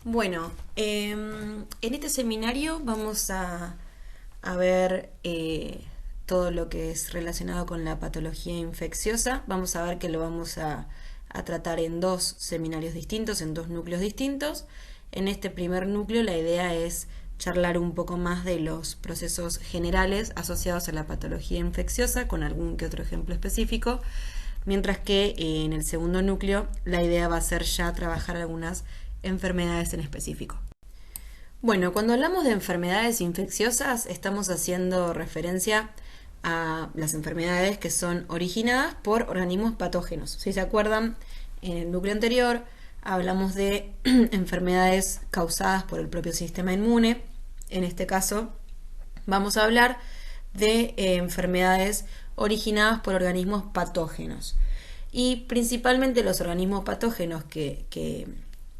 Bueno, en este seminario vamos a ver todo lo que es relacionado con la patología infecciosa. Vamos a ver que lo vamos a tratar en dos seminarios distintos, en dos núcleos distintos. En este primer núcleo la idea es charlar un poco más de los procesos generales asociados a la patología infecciosa, con algún que otro ejemplo específico, mientras que en el segundo núcleo la idea va a ser ya trabajar algunas enfermedades en específico. Bueno, cuando hablamos de enfermedades infecciosas estamos haciendo referencia a las enfermedades que son originadas por organismos patógenos. Si se acuerdan, en el núcleo anterior hablamos de enfermedades causadas por el propio sistema inmune. En este caso vamos a hablar de enfermedades originadas por organismos patógenos. Y principalmente los organismos patógenos que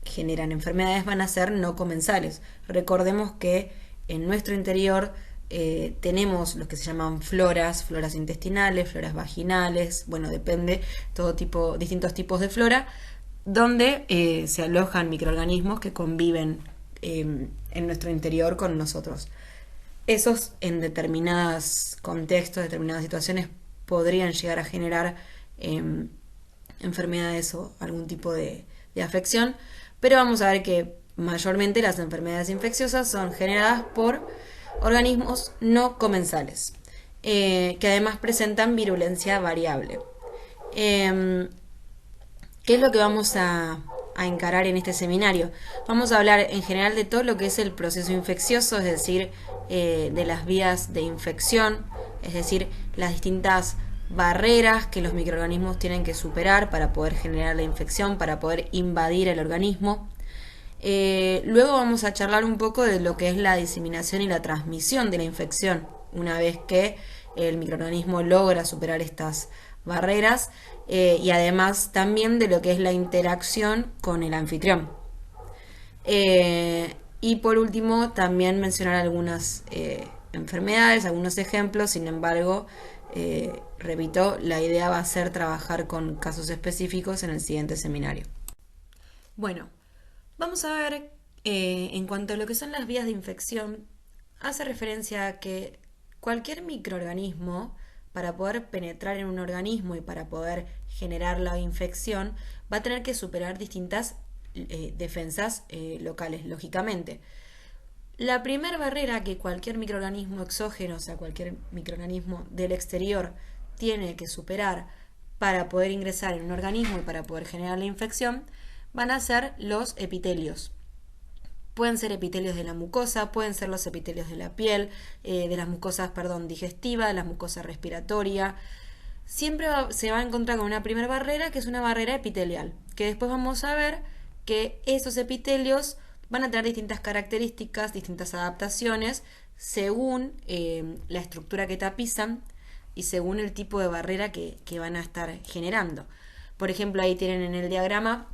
generan enfermedades van a ser no comensales. Recordemos que en nuestro interior tenemos los que se llaman floras intestinales, floras vaginales, bueno, depende, distintos tipos de flora, donde se alojan microorganismos que conviven en nuestro interior con nosotros. Esos en determinados contextos, determinadas situaciones, podrían llegar a generar enfermedades o algún tipo de afección, pero vamos a ver que mayormente las enfermedades infecciosas son generadas por organismos no comensales, que además presentan virulencia variable. ¿Qué es lo que vamos a encarar en este seminario? Vamos a hablar en general de todo lo que es el proceso infeccioso, es decir, de las vías de infección, es decir, las distintas barreras que los microorganismos tienen que superar para poder generar la infección, para poder invadir el organismo. Luego vamos a charlar un poco de lo que es la diseminación y la transmisión de la infección, una vez que el microorganismo logra superar estas barreras, y además también de lo que es la interacción con el anfitrión. Y por último también mencionar algunas enfermedades, algunos ejemplos. Sin embargo, repito, la idea va a ser trabajar con casos específicos en el siguiente seminario. Bueno, vamos a ver, en cuanto a lo que son las vías de infección, hace referencia a que cualquier microorganismo, para poder penetrar en un organismo y para poder generar la infección, va a tener que superar distintas defensas locales, lógicamente. La primera barrera que cualquier microorganismo exógeno, o sea, cualquier microorganismo del exterior, tiene que superar para poder ingresar en un organismo y para poder generar la infección, van a ser los epitelios. Pueden ser epitelios de la mucosa, pueden ser los epitelios de la piel, de las mucosas, digestiva, de la mucosa respiratoria. Siempre se va a encontrar con una primera barrera, que es una barrera epitelial, que después vamos a ver que esos epitelios van a tener distintas características, distintas adaptaciones, según la estructura que tapizan y según el tipo de barrera que van a estar generando. Por ejemplo, ahí tienen en el diagrama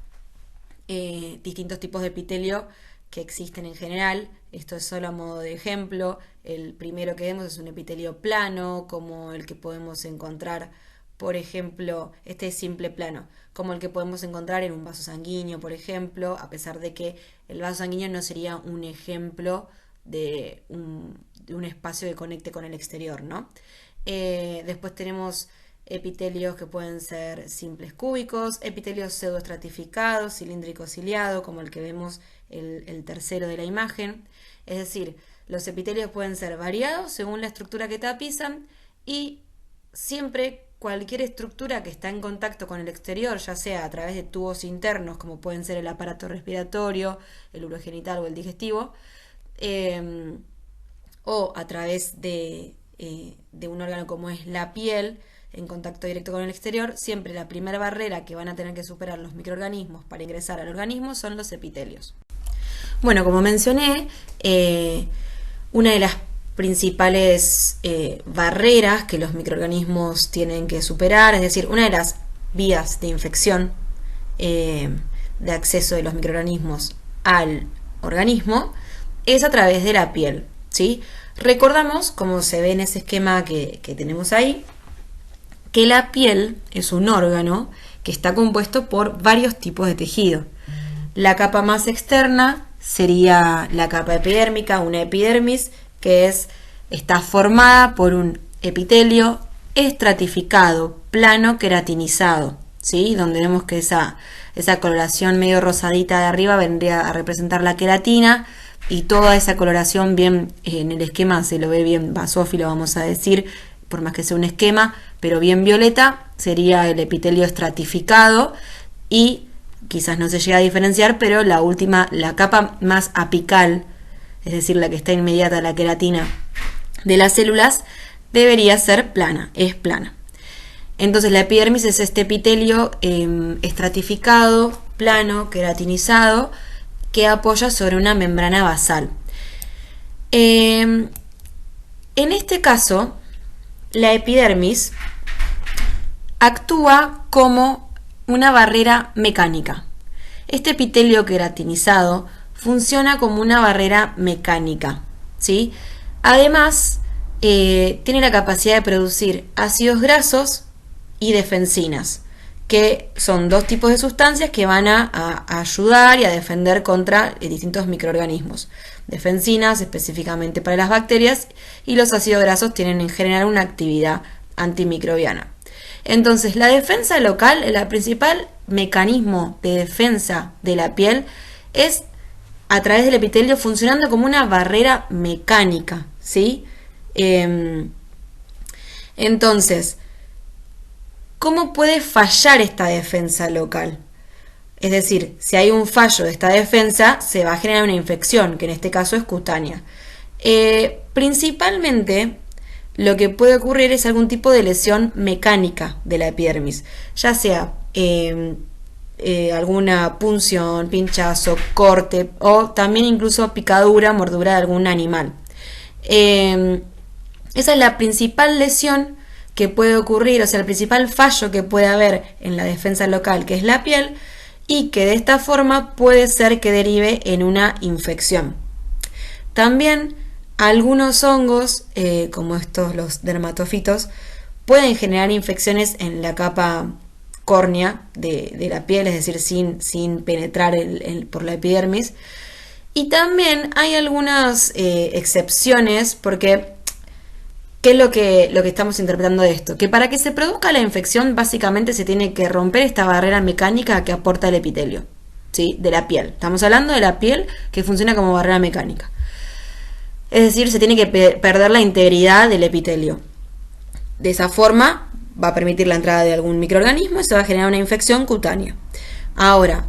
distintos tipos de epitelio que existen en general. Esto es solo a modo de ejemplo. El primero que vemos es un epitelio plano, como el que podemos encontrar, por ejemplo, este es simple plano, como el que podemos encontrar en un vaso sanguíneo, por ejemplo, a pesar de que el vaso sanguíneo no sería un ejemplo de un espacio que conecte con el exterior, ¿no? Después tenemos epitelios que pueden ser simples cúbicos, epitelios pseudoestratificados, cilíndrico ciliado, como el que vemos el tercero de la imagen. Es decir, los epitelios pueden ser variados según la estructura que tapizan, y siempre cualquier estructura que está en contacto con el exterior, ya sea a través de tubos internos, como pueden ser el aparato respiratorio, el urogenital o el digestivo, o a través de un órgano como es la piel, en contacto directo con el exterior, siempre la primera barrera que van a tener que superar los microorganismos para ingresar al organismo son los epitelios. Bueno, como mencioné, una de las principales barreras que los microorganismos tienen que superar, es decir, una de las vías de infección de acceso de los microorganismos al organismo, es a través de la piel, ¿sí? Recordamos, como se ve en ese esquema que tenemos ahí, que la piel es un órgano que está compuesto por varios tipos de tejido. La capa más externa sería la capa epidérmica, una epidermis, que está formada por un epitelio estratificado, plano, queratinizado, ¿sí? Donde vemos que esa coloración medio rosadita de arriba vendría a representar la queratina, y toda esa coloración bien, en el esquema se lo ve bien basófilo, vamos a decir, por más que sea un esquema, pero bien violeta, sería el epitelio estratificado, y quizás no se llega a diferenciar, pero la capa más apical, es decir, la que está inmediata a la queratina de las células, debería ser plana, es plana. Entonces la epidermis es este epitelio estratificado, plano, queratinizado, que apoya sobre una membrana basal. En este caso, la epidermis actúa como una barrera mecánica. Este epitelio queratinizado funciona como una barrera mecánica, ¿sí? Además, tiene la capacidad de producir ácidos grasos y defensinas, que son dos tipos de sustancias que van a ayudar y a defender contra distintos microorganismos. Defensinas específicamente para las bacterias, y los ácidos grasos tienen en general una actividad antimicrobiana. Entonces, la defensa local, el principal mecanismo de defensa de la piel, es a través del epitelio funcionando como una barrera mecánica, ¿sí? Entonces, ¿cómo puede fallar esta defensa local? Es decir, si hay un fallo de esta defensa, se va a generar una infección, que en este caso es cutánea. Principalmente, lo que puede ocurrir es algún tipo de lesión mecánica de la epidermis, ya sea alguna punción, pinchazo, corte, o también incluso picadura, mordedura de algún animal. Esa es la principal lesión que puede ocurrir, o sea, el principal fallo que puede haber en la defensa local, que es la piel, y que de esta forma puede ser que derive en una infección. También algunos hongos, como los dermatofitos, pueden generar infecciones en la capa córnea de la piel, es decir, sin penetrar por la epidermis. Y también hay algunas excepciones, porque ¿qué es lo que estamos interpretando de esto? Que para que se produzca la infección, básicamente se tiene que romper esta barrera mecánica que aporta el epitelio, ¿sí? De la piel. Estamos hablando de la piel que funciona como barrera mecánica. Es decir, se tiene que perder la integridad del epitelio. De esa forma va a permitir la entrada de algún microorganismo y se va a generar una infección cutánea. Ahora,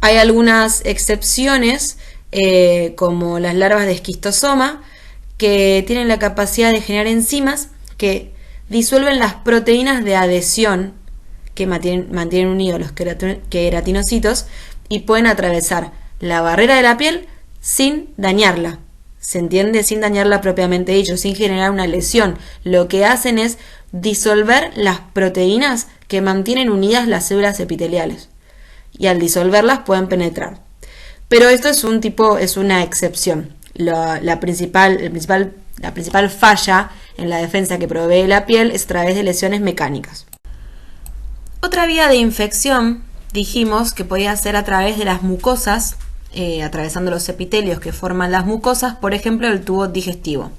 hay algunas excepciones, como las larvas de esquistosoma, que tienen la capacidad de generar enzimas que disuelven las proteínas de adhesión que mantienen unidos los queratinocitos y pueden atravesar la barrera de la piel sin dañarla. ¿Se entiende? Sin dañarla propiamente dicho, sin generar una lesión. Lo que hacen es disolver las proteínas que mantienen unidas las células epiteliales. Y al disolverlas pueden penetrar. Pero esto es una excepción. La principal falla en la defensa que provee la piel es a través de lesiones mecánicas. Otra vía de infección, dijimos que podía ser a través de las mucosas, atravesando los epitelios que forman las mucosas, por ejemplo, el tubo digestivo.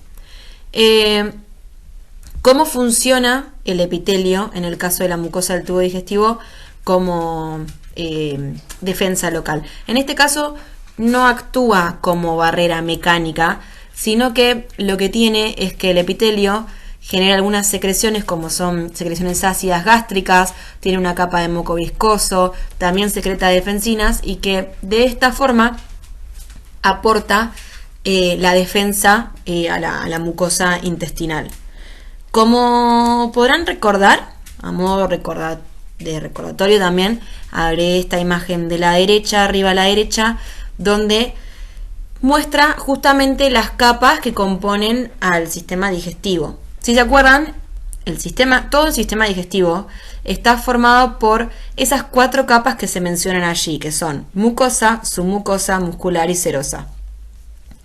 ¿Cómo funciona el epitelio en el caso de la mucosa del tubo digestivo como defensa local? En este caso no actúa como barrera mecánica, sino que lo que tiene es que el epitelio genera algunas secreciones, como son secreciones ácidas gástricas, tiene una capa de moco viscoso, también secreta defensinas, y que de esta forma aporta la defensa a la mucosa intestinal. Como podrán recordar, a modo de recordatorio también, haré esta imagen de la derecha, arriba a la derecha, donde muestra justamente las capas que componen al sistema digestivo. Si se acuerdan, todo el sistema digestivo está formado por esas 4 capas que se mencionan allí, que son mucosa, submucosa, muscular y serosa.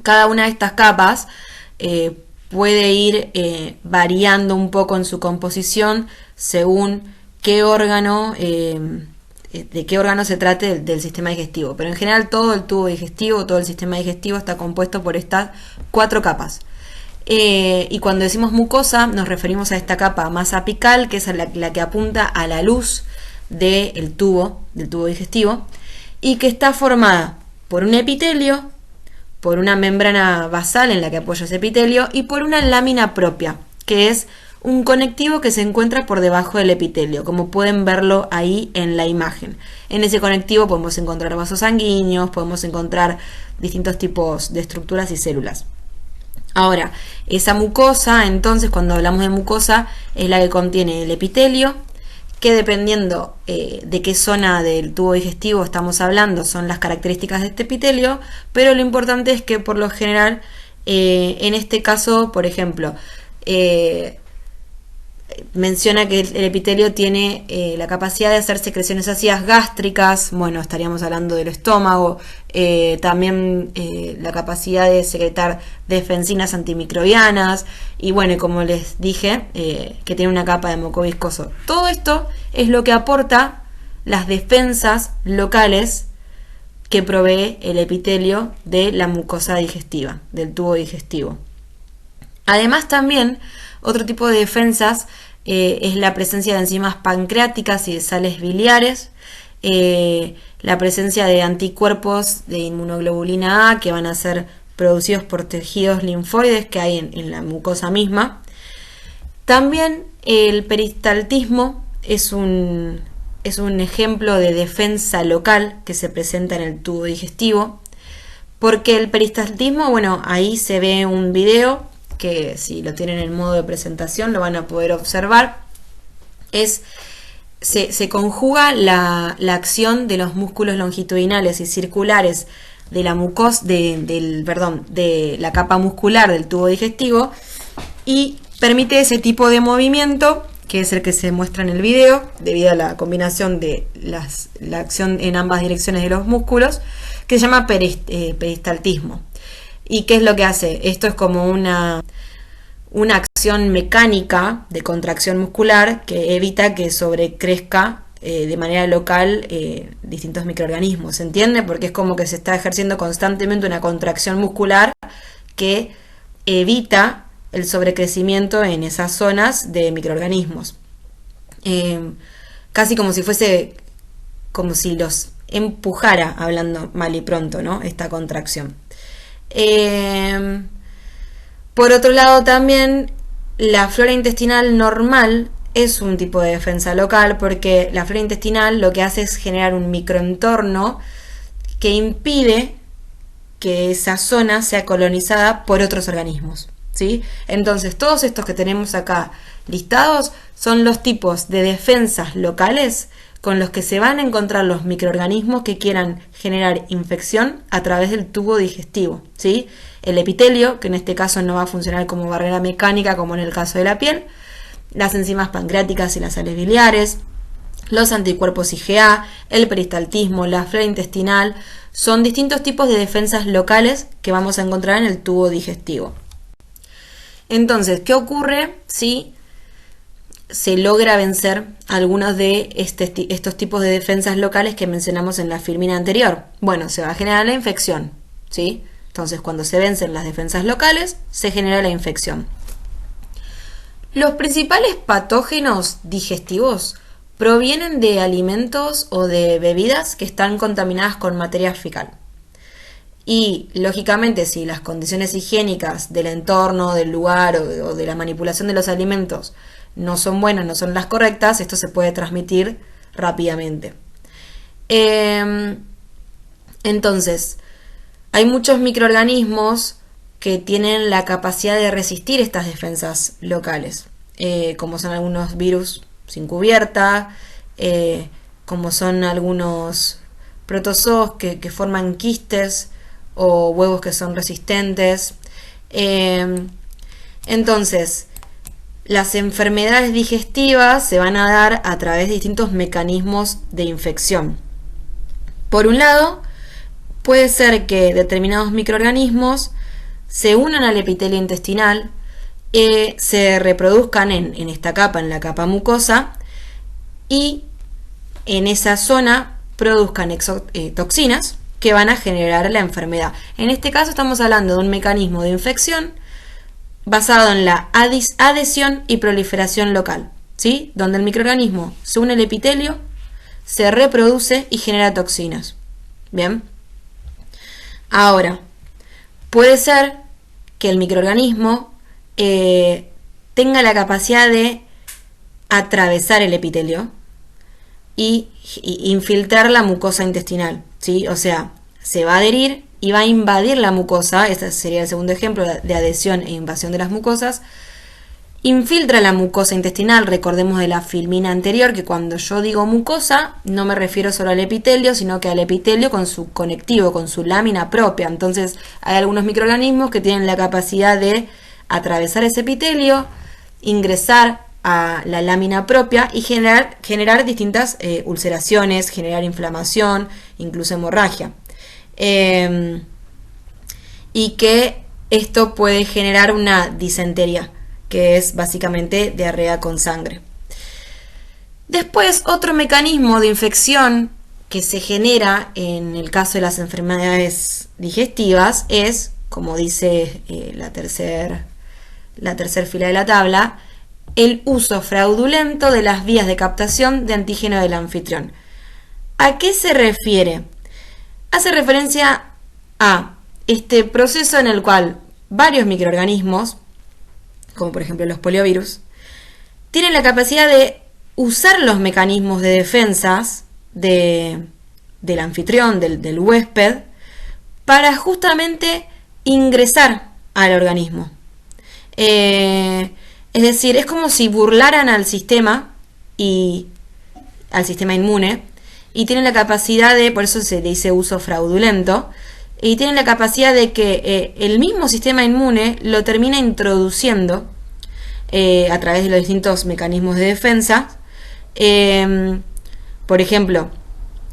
Cada una de estas capas puede ir variando un poco en su composición según qué órgano de qué órgano se trate del sistema digestivo. Pero en general todo el tubo digestivo, todo el sistema digestivo está compuesto por estas 4 capas. Y cuando decimos mucosa nos referimos a esta capa más apical, que es la que apunta a la luz del tubo digestivo, y que está formada por un epitelio, por una membrana basal en la que apoya ese epitelio y por una lámina propia, que es un conectivo que se encuentra por debajo del epitelio, como pueden verlo ahí en la imagen. En ese conectivo podemos encontrar vasos sanguíneos, podemos encontrar distintos tipos de estructuras y células. Ahora, esa mucosa, entonces, cuando hablamos de mucosa, es la que contiene el epitelio, que dependiendo de qué zona del tubo digestivo estamos hablando, son las características de este epitelio, pero lo importante es que por lo general, en este caso, por ejemplo, menciona que el epitelio tiene la capacidad de hacer secreciones ácidas gástricas, bueno, estaríamos hablando del estómago, también la capacidad de secretar defensinas antimicrobianas, y bueno, como les dije, que tiene una capa de moco viscoso. Todo esto es lo que aporta las defensas locales que provee el epitelio de la mucosa digestiva, del tubo digestivo. Además, también otro tipo de defensas es la presencia de enzimas pancreáticas y de sales biliares, la presencia de anticuerpos de inmunoglobulina A que van a ser producidos por tejidos linfoides que hay en la mucosa misma. También el peristaltismo es un ejemplo de defensa local que se presenta en el tubo digestivo, porque el peristaltismo, bueno, ahí se ve un video que si lo tienen en modo de presentación lo van a poder observar. Se conjuga la acción de los músculos longitudinales y circulares de la mucosa, de la capa muscular del tubo digestivo, y permite ese tipo de movimiento, que es el que se muestra en el video, debido a la combinación de la acción en ambas direcciones de los músculos, que se llama peristaltismo. ¿Y qué es lo que hace? Esto es como una acción mecánica de contracción muscular que evita que sobrecrezca de manera local distintos microorganismos. ¿Se entiende? Porque es como que se está ejerciendo constantemente una contracción muscular que evita el sobrecrecimiento en esas zonas de microorganismos. Casi como si fuese, como si los empujara, hablando mal y pronto, ¿no? Esta contracción. Por otro lado, también la flora intestinal normal es un tipo de defensa local, porque la flora intestinal lo que hace es generar un microentorno que impide que esa zona sea colonizada por otros organismos, ¿sí? Entonces, todos estos que tenemos acá listados son los tipos de defensas locales con los que se van a encontrar los microorganismos que quieran generar infección a través del tubo digestivo, ¿sí? El epitelio, que en este caso no va a funcionar como barrera mecánica como en el caso de la piel, las enzimas pancreáticas y las sales biliares, los anticuerpos IgA, el peristaltismo, la flora intestinal, son distintos tipos de defensas locales que vamos a encontrar en el tubo digestivo. Entonces, ¿qué ocurre si se logra vencer algunos de estos tipos de defensas locales que mencionamos en la filmina anterior? Bueno, se va a generar la infección, ¿sí? Entonces, cuando se vencen las defensas locales, se genera la infección. Los principales patógenos digestivos provienen de alimentos o de bebidas que están contaminadas con materia fecal. Y, lógicamente, si las condiciones higiénicas del entorno, del lugar o de la manipulación de los alimentos no son buenas, no son las correctas, esto se puede transmitir rápidamente. Entonces, hay muchos microorganismos que tienen la capacidad de resistir estas defensas locales, como son algunos virus sin cubierta, como son algunos protozoos que forman quistes o huevos que son resistentes. Entonces, las enfermedades digestivas se van a dar a través de distintos mecanismos de infección. Por un lado, puede ser que determinados microorganismos se unan al epitelio intestinal, se reproduzcan en esta capa, en la capa mucosa, y en esa zona produzcan toxinas que van a generar la enfermedad. En este caso estamos hablando de un mecanismo de infección basado en la adhesión y proliferación local, ¿sí? Donde el microorganismo se une al epitelio, se reproduce y genera toxinas. Bien. Ahora, puede ser que el microorganismo tenga la capacidad de atravesar el epitelio y infiltrar la mucosa intestinal, ¿sí? O sea, se va a adherir y va a invadir la mucosa. Este sería el segundo ejemplo de adhesión e invasión de las mucosas. Infiltra la mucosa intestinal. Recordemos de la filmina anterior que cuando yo digo mucosa no me refiero solo al epitelio, sino que al epitelio con su conectivo, con su lámina propia. Entonces hay algunos microorganismos que tienen la capacidad de atravesar ese epitelio, ingresar a la lámina propia y generar distintas ulceraciones, generar inflamación, incluso hemorragia. Y que esto puede generar una disentería, que es básicamente diarrea con sangre. Después, otro mecanismo de infección que se genera en el caso de las enfermedades digestivas es, como dice la tercer fila de la tabla, el uso fraudulento de las vías de captación de antígeno del anfitrión. ¿A qué se refiere? Hace referencia a este proceso en el cual varios microorganismos, como por ejemplo los poliovirus, tienen la capacidad de usar los mecanismos de defensas del anfitrión, del huésped, para justamente ingresar al organismo. Es decir, es como si burlaran al sistema inmune, y tienen la capacidad de, por eso se le dice uso fraudulento, y tienen la capacidad de que el mismo sistema inmune lo termina introduciendo a través de los distintos mecanismos de defensa. Por ejemplo,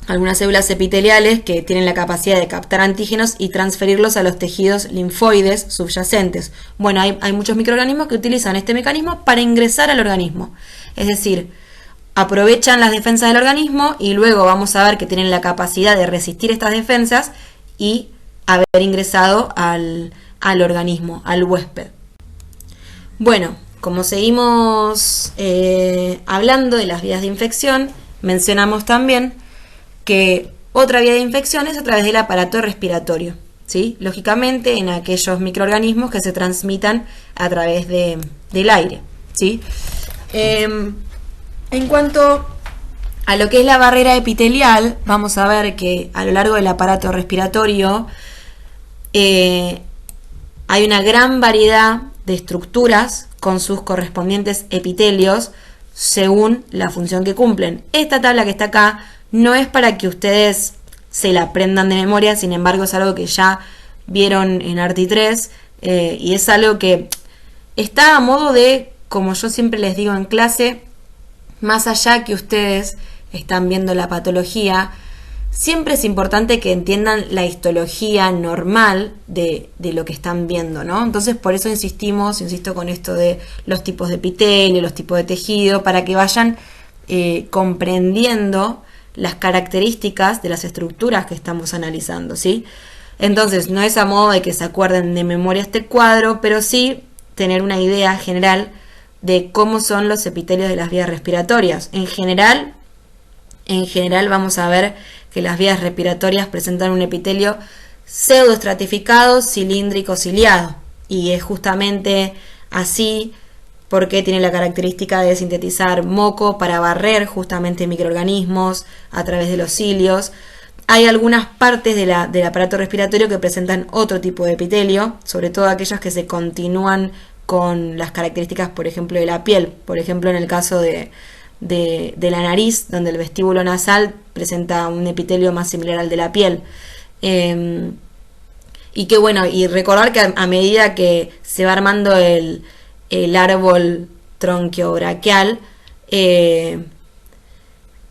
algunas células epiteliales que tienen la capacidad de captar antígenos y transferirlos a los tejidos linfoides subyacentes. Bueno, hay muchos microorganismos que utilizan este mecanismo para ingresar al organismo. Es decir, aprovechan las defensas del organismo y luego vamos a ver que tienen la capacidad de resistir estas defensas y haber ingresado al organismo, al huésped. Bueno, como seguimos hablando de las vías de infección, mencionamos también que otra vía de infección es a través del aparato respiratorio, ¿sí? Lógicamente en aquellos microorganismos que se transmitan a través del aire, ¿sí? En cuanto a lo que es la barrera epitelial, vamos a ver que a lo largo del aparato respiratorio hay una gran variedad de estructuras con sus correspondientes epitelios según la función que cumplen. Esta tabla que está acá no es para que ustedes se la aprendan de memoria, sin embargo es algo que ya vieron en Arti 3 y es algo que está a modo de, como yo siempre les digo en clase, más allá que ustedes están viendo la patología, siempre es importante que entiendan la histología normal de lo que están viendo, ¿no? Entonces por eso insisto con esto de los tipos de epitelio, los tipos de tejido, para que vayan comprendiendo las características de las estructuras que estamos analizando, ¿sí? Entonces no es a modo de que se acuerden de memoria este cuadro, pero sí tener una idea general de cómo son los epitelios de las vías respiratorias. En general vamos a ver que las vías respiratorias presentan un epitelio pseudoestratificado, cilíndrico, ciliado, y es justamente así porque tiene la característica de sintetizar moco para barrer justamente microorganismos a través de los cilios. Hay algunas partes del aparato respiratorio que presentan otro tipo de epitelio, sobre todo aquellas que se continúan con las características, por ejemplo, de la piel. Por ejemplo, en el caso de la nariz, donde el vestíbulo nasal presenta un epitelio más similar al de la piel. Y que bueno, y recordar que a medida que se va armando el árbol tronquiobraquial,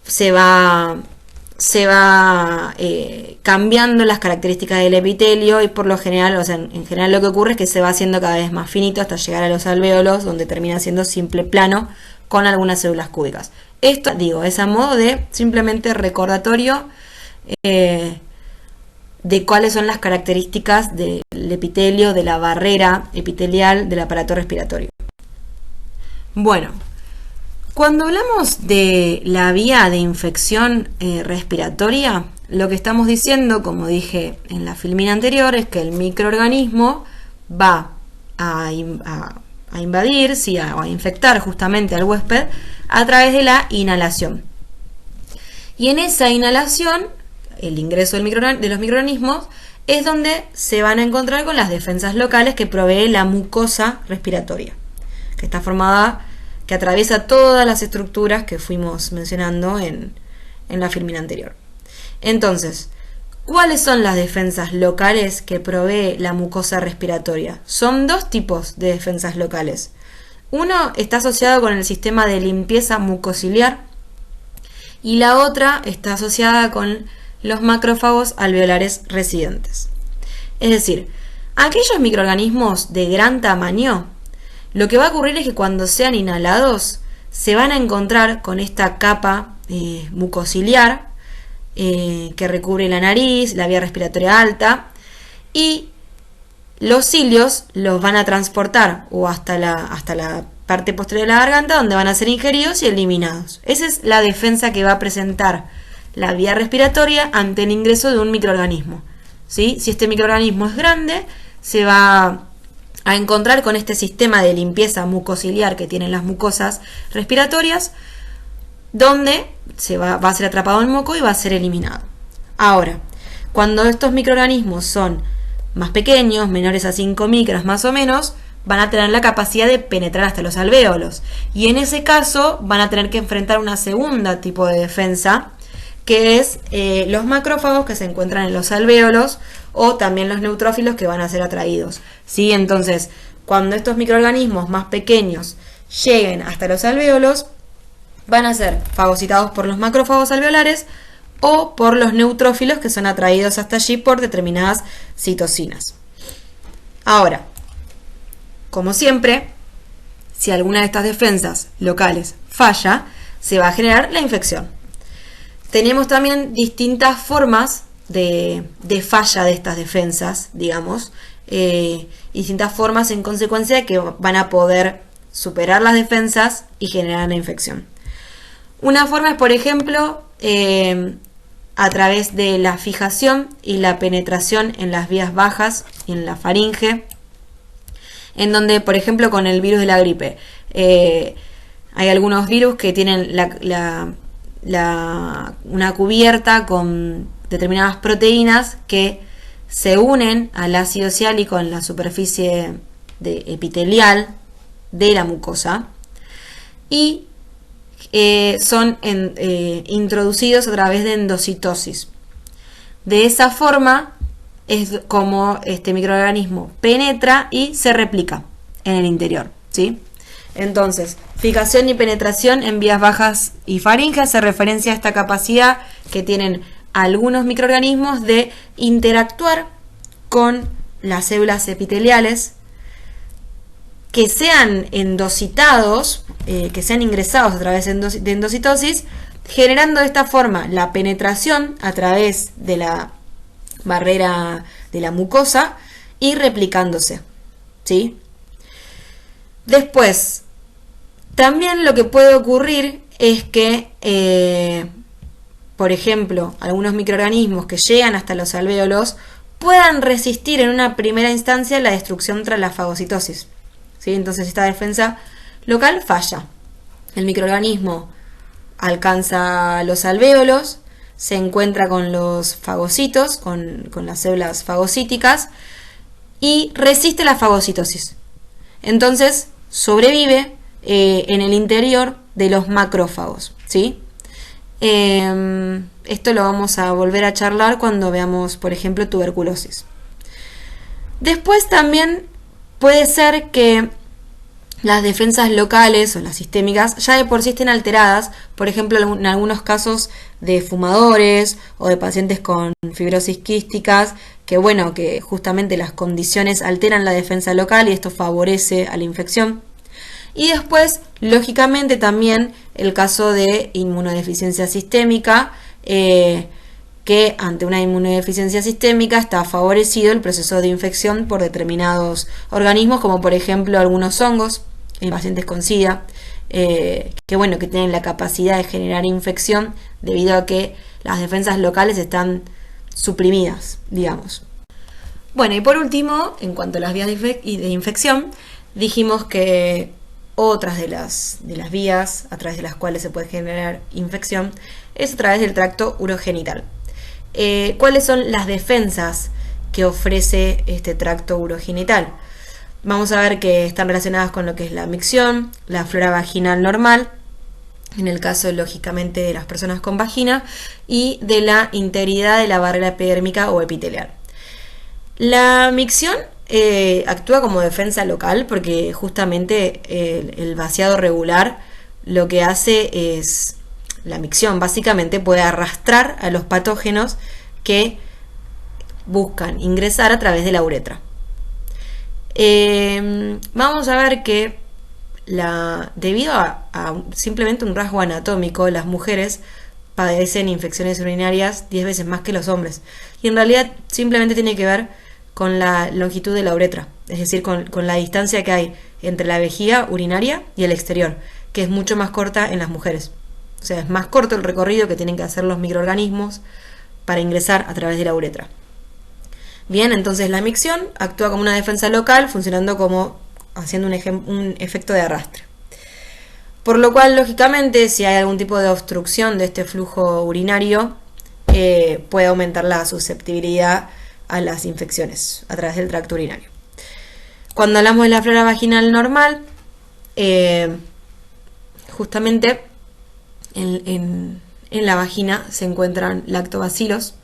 se va cambiando las características del epitelio, y por lo general, o sea, en general lo que ocurre es que se va haciendo cada vez más finito hasta llegar a los alvéolos, donde termina siendo simple plano con algunas células cúbicas. Esto, digo, es a modo de simplemente recordatorio de cuáles son las características del epitelio, de la barrera epitelial del aparato respiratorio. Bueno, cuando hablamos de la vía de infección respiratoria, lo que estamos diciendo, como dije en la filmina anterior, es que el microorganismo va a invadir, sí, a infectar justamente al huésped a través de la inhalación. Y en esa inhalación, el ingreso de los microorganismos es donde se van a encontrar con las defensas locales que provee la mucosa respiratoria, que está formada, que atraviesa todas las estructuras que fuimos mencionando en la filmina anterior. Entonces, ¿cuáles son las defensas locales que provee la mucosa respiratoria? Son dos tipos de defensas locales. Uno está asociado con el sistema de limpieza mucociliar y la otra está asociada con los macrófagos alveolares residentes. Es decir, aquellos microorganismos de gran tamaño, lo que va a ocurrir es que cuando sean inhalados se van a encontrar con esta capa mucociliar que recubre la nariz, la vía respiratoria alta, y los cilios los van a transportar o hasta la parte posterior de la garganta, donde van a ser ingeridos y eliminados. Esa es la defensa que va a presentar la vía respiratoria ante el ingreso de un microorganismo, ¿sí? Si este microorganismo es grande, se va a encontrar con este sistema de limpieza mucociliar que tienen las mucosas respiratorias, donde va a ser atrapado el moco y va a ser eliminado. Ahora, cuando estos microorganismos son más pequeños, menores a 5 micras más o menos, van a tener la capacidad de penetrar hasta los alvéolos. Y en ese caso van a tener que enfrentar una segunda tipo de defensa, que es los macrófagos que se encuentran en los alvéolos, o también los neutrófilos que van a ser atraídos, ¿sí? Entonces, cuando estos microorganismos más pequeños lleguen hasta los alvéolos, van a ser fagocitados por los macrófagos alveolares o por los neutrófilos que son atraídos hasta allí por determinadas citocinas. Ahora, como siempre, si alguna de estas defensas locales falla, se va a generar la infección. Tenemos también distintas formas de falla de estas defensas, digamos, distintas formas en consecuencia que van a poder superar las defensas y generar la infección. Una forma es, por ejemplo, a través de la fijación y la penetración en las vías bajas y en la faringe, en donde, por ejemplo, con el virus de la gripe, hay algunos virus que tienen una cubierta con determinadas proteínas que se unen al ácido ciálico en la superficie epitelial de la mucosa y son introducidos a través de endocitosis. De esa forma es como este microorganismo penetra y se replica en el interior, ¿sí? Entonces, fijación y penetración en vías bajas y faringe hace referencia a esta capacidad que tienen algunos microorganismos de interactuar con las células epiteliales, que sean endocitados, que sean ingresados a través de endocitosis, generando de esta forma la penetración a través de la barrera de la mucosa y replicándose, ¿sí? Después, también lo que puede ocurrir es que, por ejemplo, algunos microorganismos que llegan hasta los alvéolos puedan resistir en una primera instancia la destrucción tras la fagocitosis, ¿sí? Entonces esta defensa local falla. El microorganismo alcanza los alvéolos, se encuentra con los fagocitos, con las células fagocíticas y resiste la fagocitosis. Entonces sobrevive en el interior de los macrófagos, ¿sí? Esto lo vamos a volver a charlar cuando veamos, por ejemplo, tuberculosis. Después también puede ser que las defensas locales o las sistémicas ya de por sí estén alteradas, por ejemplo, en algunos casos de fumadores o de pacientes con fibrosis quísticas, que justamente las condiciones alteran la defensa local y esto favorece a la infección. Y después, lógicamente, también el caso de inmunodeficiencia sistémica, que ante una inmunodeficiencia sistémica está favorecido el proceso de infección por determinados organismos, como por ejemplo algunos hongos en pacientes con SIDA, que tienen la capacidad de generar infección debido a que las defensas locales están suprimidas, digamos. Bueno, y por último, en cuanto a las vías de infección, dijimos que otras de las vías a través de las cuales se puede generar infección es a través del tracto urogenital. ¿Cuáles son las defensas que ofrece este tracto urogenital? Vamos a ver que están relacionadas con lo que es la micción, la flora vaginal normal, en el caso lógicamente de las personas con vagina, y de la integridad de la barrera epidérmica o epitelial. La micción actúa como defensa local porque justamente el vaciado regular lo que hace es, la micción básicamente puede arrastrar a los patógenos que buscan ingresar a través de la uretra. Vamos a ver que debido a simplemente un rasgo anatómico, las mujeres padecen infecciones urinarias 10 veces más que los hombres. Y en realidad simplemente tiene que ver con la longitud de la uretra, es decir, con la distancia que hay entre la vejiga urinaria y el exterior, que es mucho más corta en las mujeres. O sea, es más corto el recorrido que tienen que hacer los microorganismos para ingresar a través de la uretra. Bien, entonces la micción actúa como una defensa local, funcionando como haciendo un efecto de arrastre. Por lo cual, lógicamente, si hay algún tipo de obstrucción de este flujo urinario, puede aumentar la susceptibilidad a las infecciones a través del tracto urinario. Cuando hablamos de la flora vaginal normal, justamente en la vagina se encuentran lactobacilos,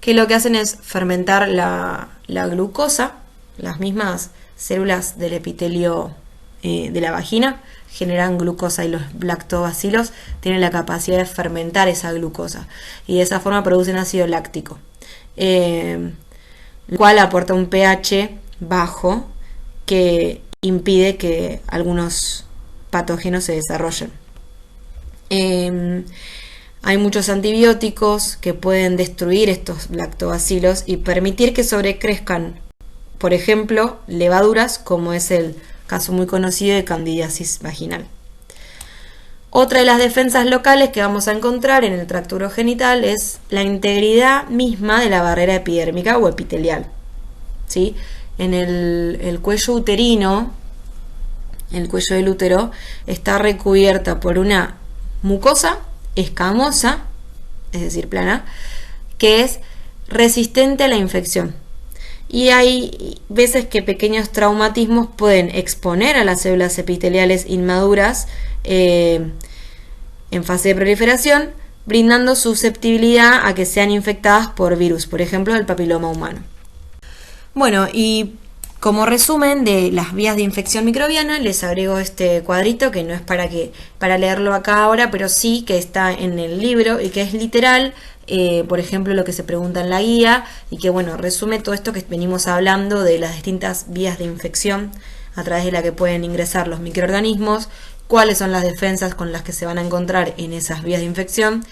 que lo que hacen es fermentar la glucosa. Las mismas células del epitelio de la vagina generan glucosa y los lactobacilos tienen la capacidad de fermentar esa glucosa y de esa forma producen ácido láctico, el cual aporta un pH bajo que impide que algunos patógenos se desarrollen. Hay muchos antibióticos que pueden destruir estos lactobacilos y permitir que sobrecrezcan, por ejemplo, levaduras, como es el caso muy conocido de candidiasis vaginal. Otra de las defensas locales que vamos a encontrar en el tracto urogenital es la integridad misma de la barrera epidérmica o epitelial. ¿Sí? En el cuello uterino, el cuello del útero, está recubierta por una mucosa escamosa, es decir, plana, que es resistente a la infección. Y hay veces que pequeños traumatismos pueden exponer a las células epiteliales inmaduras en fase de proliferación, brindando susceptibilidad a que sean infectadas por virus, por ejemplo, el papiloma humano. Bueno, y como resumen de las vías de infección microbiana, les agrego este cuadrito que no es para leerlo acá ahora, pero sí que está en el libro y que es literal, por ejemplo, lo que se pregunta en la guía y que, resume todo esto que venimos hablando de las distintas vías de infección a través de la que pueden ingresar los microorganismos, cuáles son las defensas con las que se van a encontrar en esas vías de infección,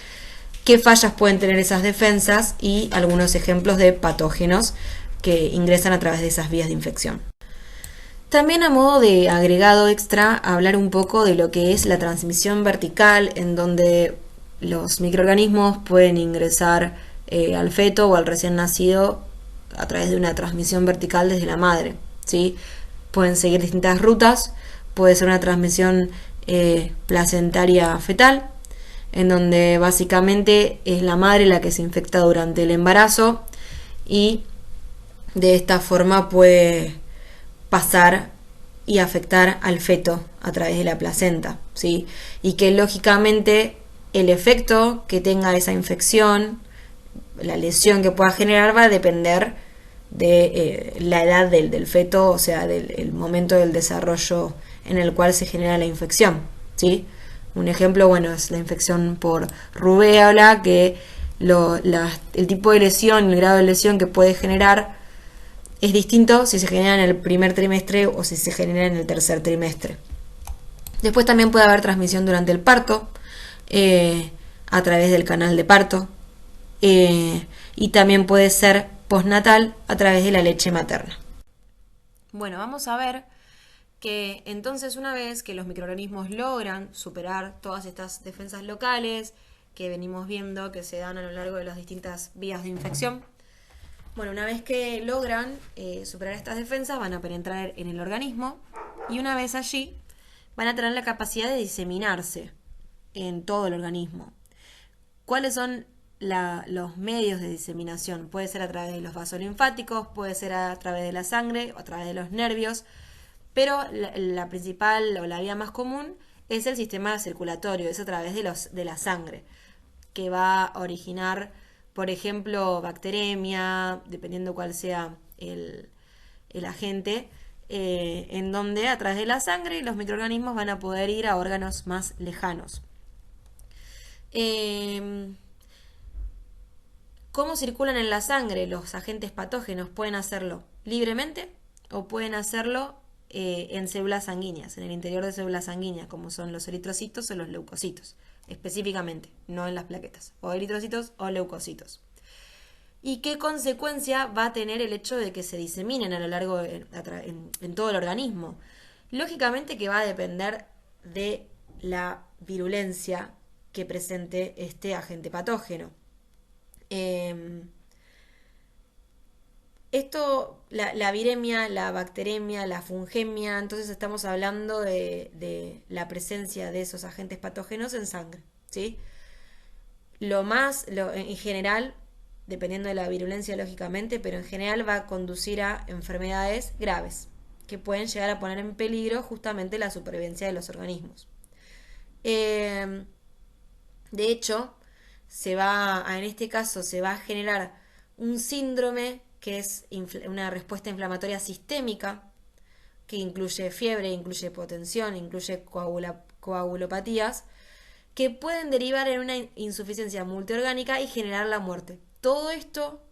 qué fallas pueden tener esas defensas y algunos ejemplos de patógenos que ingresan a través de esas vías de infección. También, a modo de agregado extra, hablar un poco de lo que es la transmisión vertical, en donde los microorganismos pueden ingresar al feto o al recién nacido a través de una transmisión vertical desde la madre, ¿sí? Pueden seguir distintas rutas, puede ser una transmisión placentaria fetal, en donde básicamente es la madre la que se infecta durante el embarazo y de esta forma puede pasar y afectar al feto a través de la placenta, ¿sí? Y que lógicamente el efecto que tenga esa infección, la lesión que pueda generar, va a depender de la edad del feto, o sea, del momento del desarrollo en el cual se genera la infección, ¿sí? Un ejemplo, es la infección por rubéola, que el tipo de lesión, el grado de lesión que puede generar es distinto si se genera en el primer trimestre o si se genera en el tercer trimestre. Después también puede haber transmisión durante el parto, a través del canal de parto, y también puede ser postnatal a través de la leche materna. Bueno, vamos a ver que entonces una vez que los microorganismos logran superar todas estas defensas locales que venimos viendo que se dan a lo largo de las distintas vías de infección, bueno, una vez que logran superar estas defensas van a penetrar en el organismo y una vez allí van a tener la capacidad de diseminarse en todo el organismo. ¿Cuáles son los medios de diseminación? Puede ser a través de los vasos linfáticos, puede ser a través de la sangre o a través de los nervios, pero la principal o la vía más común es el sistema circulatorio, es a través de la sangre, que va a originar, por ejemplo, bacteremia, dependiendo cuál sea el agente, en donde a través de la sangre los microorganismos van a poder ir a órganos más lejanos. ¿Cómo circulan en la sangre los agentes patógenos? Pueden hacerlo libremente o pueden hacerlo en células sanguíneas, en el interior de células sanguíneas, como son los eritrocitos o los leucocitos, específicamente, no en las plaquetas, o eritrocitos o leucocitos. ¿Y qué consecuencia va a tener el hecho de que se diseminen a lo largo en todo el organismo? Lógicamente que va a depender de la virulencia que presente este agente patógeno. La viremia, la bacteremia, la fungemia, entonces estamos hablando de la presencia de esos agentes patógenos en sangre, ¿sí? En general, dependiendo de la virulencia lógicamente, pero en general va a conducir a enfermedades graves que pueden llegar a poner en peligro justamente la supervivencia de los organismos. De hecho, en este caso se va a generar un síndrome que es una respuesta inflamatoria sistémica, que incluye fiebre, incluye hipotensión, incluye coagulopatías, que pueden derivar en una insuficiencia multiorgánica y generar la muerte. Todo esto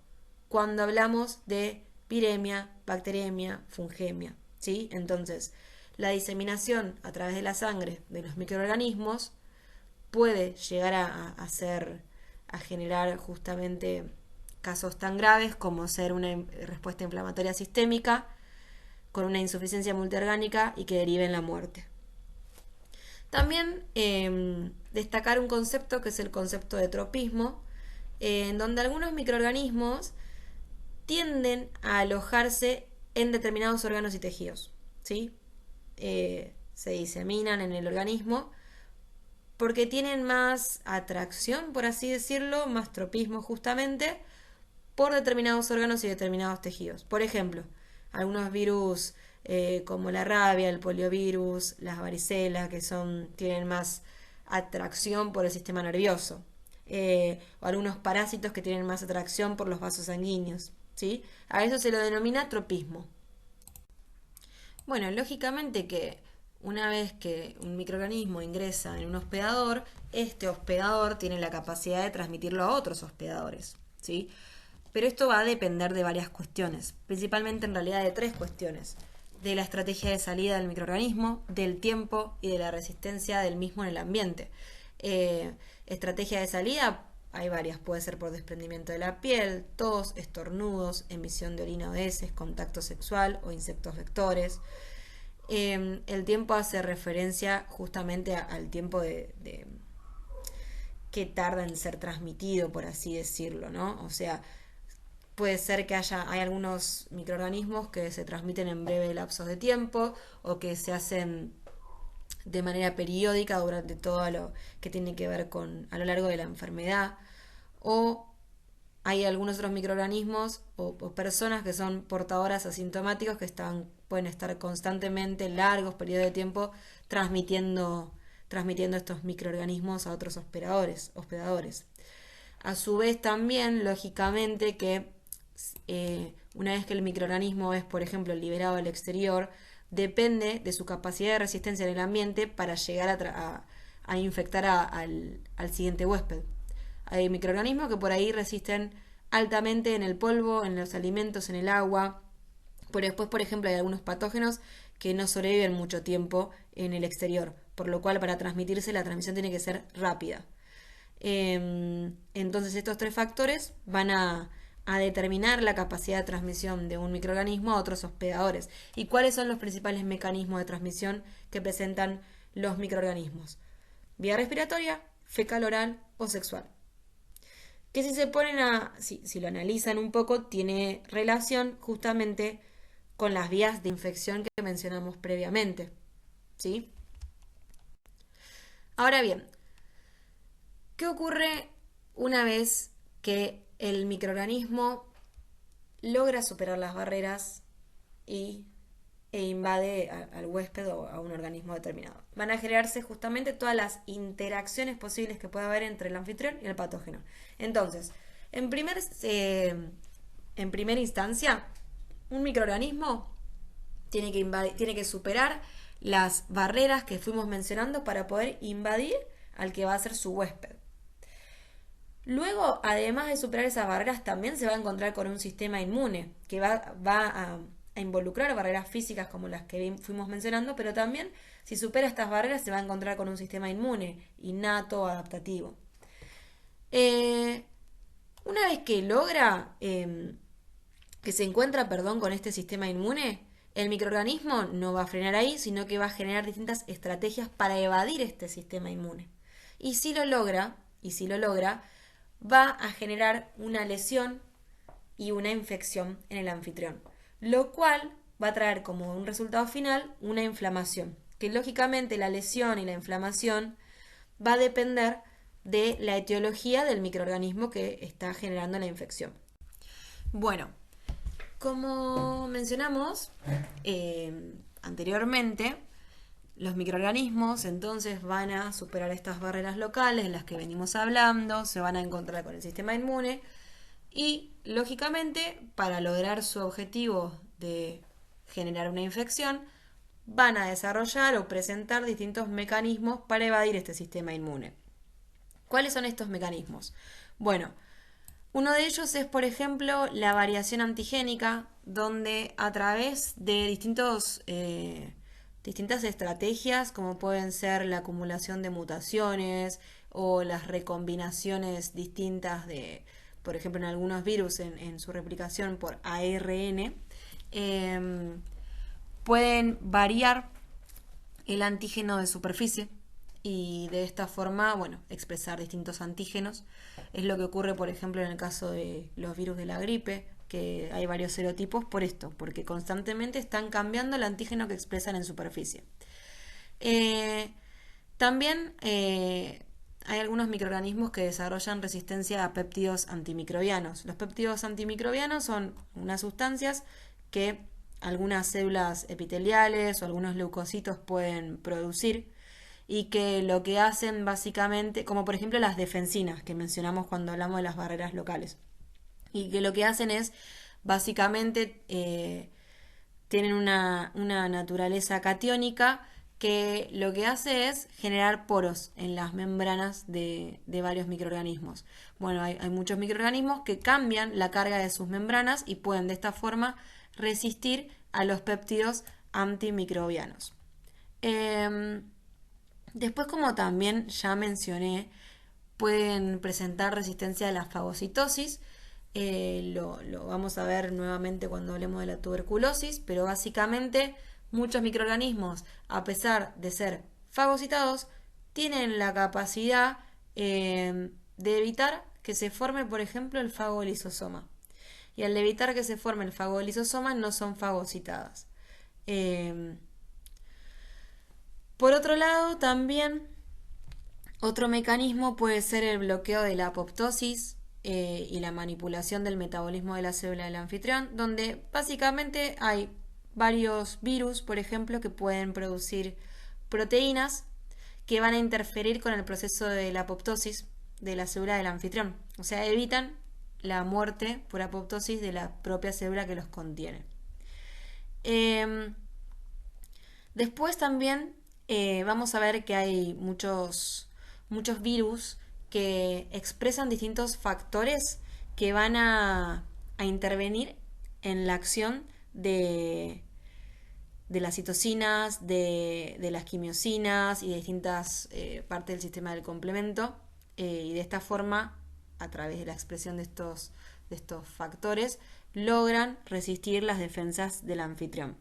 cuando hablamos de viremia, bacteremia, fungemia, ¿sí? Entonces, la diseminación a través de la sangre de los microorganismos puede llegar a generar justamente casos tan graves como ser una respuesta inflamatoria sistémica con una insuficiencia multiorgánica y que derive en la muerte. También destacar un concepto que es el concepto de tropismo, en donde algunos microorganismos tienden a alojarse en determinados órganos y tejidos, ¿sí? Se diseminan en el organismo porque tienen más atracción, por así decirlo, más tropismo justamente, por determinados órganos y determinados tejidos. Por ejemplo, algunos virus como la rabia, el poliovirus, las varicela, que tienen más atracción por el sistema nervioso. O algunos parásitos que tienen más atracción por los vasos sanguíneos, ¿sí? A eso se lo denomina tropismo. Bueno, lógicamente que una vez que un microorganismo ingresa en un hospedador, este hospedador tiene la capacidad de transmitirlo a otros hospedadores, ¿sí? Pero esto va a depender de varias cuestiones, principalmente en realidad de 3 cuestiones: de la estrategia de salida del microorganismo, del tiempo y de la resistencia del mismo en el ambiente. Estrategia de salida, hay varias, puede ser por desprendimiento de la piel, tos, estornudos, emisión de orina o heces, contacto sexual o insectos vectores. El tiempo hace referencia justamente al tiempo que tarda en ser transmitido, por así decirlo, ¿no? O sea, puede ser que hay algunos microorganismos que se transmiten en breves lapsos de tiempo o que se hacen de manera periódica durante todo lo que tiene que ver a lo largo de la enfermedad, o hay algunos otros microorganismos o personas que son portadoras asintomáticos que pueden estar constantemente largos periodos de tiempo transmitiendo estos microorganismos a otros hospedadores. A su vez también, lógicamente, que una vez que el microorganismo es, por ejemplo, liberado al exterior, depende de su capacidad de resistencia en el ambiente para llegar a infectar al siguiente huésped. Hay microorganismos que por ahí resisten altamente en el polvo, en los alimentos, en el agua, pero después, por ejemplo, hay algunos patógenos que no sobreviven mucho tiempo en el exterior. por lo cual para transmitirse la transmisión tiene que ser rápida. Entonces estos tres factores van a determinar la capacidad de transmisión de un microorganismo a otros hospedadores. ¿Y cuáles son los principales mecanismos de transmisión que presentan los microorganismos? Vía respiratoria, fecal oral o sexual. Que si se ponen si lo analizan un poco, tiene relación justamente con las vías de infección que mencionamos previamente. ¿Sí? Ahora bien, ¿qué ocurre una vez que el microorganismo logra superar las barreras e invade al huésped o a un organismo determinado? Van a generarse justamente todas las interacciones posibles que pueda haber entre el anfitrión y el patógeno. Entonces, en primera instancia, un microorganismo tiene que superar las barreras que fuimos mencionando para poder invadir al que va a ser su huésped. Luego, además de superar esas barreras, también se va a encontrar con un sistema inmune que va a involucrar barreras físicas como las que fuimos mencionando, pero también si supera estas barreras se va a encontrar con un sistema inmune, innato, adaptativo. Una vez que logra, que se encuentra, con este sistema inmune, el microorganismo no va a frenar ahí, sino que va a generar distintas estrategias para evadir este sistema inmune. Y si lo logra, va a generar una lesión y una infección en el anfitrión, lo cual va a traer como un resultado final una inflamación, que lógicamente la lesión y la inflamación va a depender de la etiología del microorganismo que está generando la infección. Bueno, como mencionamos anteriormente, los microorganismos entonces van a superar estas barreras locales de las que venimos hablando, se van a encontrar con el sistema inmune y, lógicamente, para lograr su objetivo de generar una infección, van a desarrollar o presentar distintos mecanismos para evadir este sistema inmune. ¿Cuáles son estos mecanismos? Bueno, uno de ellos es, por ejemplo, la variación antigénica, donde a través de distintas estrategias, como pueden ser la acumulación de mutaciones o las recombinaciones distintas de, por ejemplo, en algunos virus en su replicación por ARN, pueden variar el antígeno de superficie y de esta forma, expresar distintos antígenos. Es lo que ocurre, por ejemplo, en el caso de los virus de la gripe, que hay varios serotipos por esto, porque constantemente están cambiando el antígeno que expresan en superficie. También hay algunos microorganismos que desarrollan resistencia a péptidos antimicrobianos. Los péptidos antimicrobianos son unas sustancias que algunas células epiteliales o algunos leucocitos pueden producir y que lo que hacen básicamente, como por ejemplo las defensinas que mencionamos cuando hablamos de las barreras locales, y que lo que hacen es básicamente tienen una naturaleza catiónica que lo que hace es generar poros en las membranas de varios microorganismos. Bueno, hay muchos microorganismos que cambian la carga de sus membranas y pueden de esta forma resistir a los péptidos antimicrobianos. Después, como también ya mencioné, pueden presentar resistencia a la fagocitosis. Lo vamos a ver nuevamente cuando hablemos de la tuberculosis, pero básicamente muchos microorganismos, a pesar de ser fagocitados, tienen la capacidad de evitar que se forme, por ejemplo, el fagolisosoma. Y al evitar que se forme el fagolisosoma, no son fagocitadas. Por otro lado, también otro mecanismo puede ser el bloqueo de la apoptosis y la manipulación del metabolismo de la célula del anfitrión, donde básicamente hay varios virus, por ejemplo, que pueden producir proteínas que van a interferir con el proceso de la apoptosis de la célula del anfitrión. O sea, evitan la muerte por apoptosis de la propia célula que los contiene. Después también vamos a ver que hay muchos virus que expresan distintos factores que van a intervenir en la acción de las citocinas, de las quimiosinas y de distintas partes del sistema del complemento. Y de esta forma, a través de la expresión de estos factores, logran resistir las defensas del anfitrión.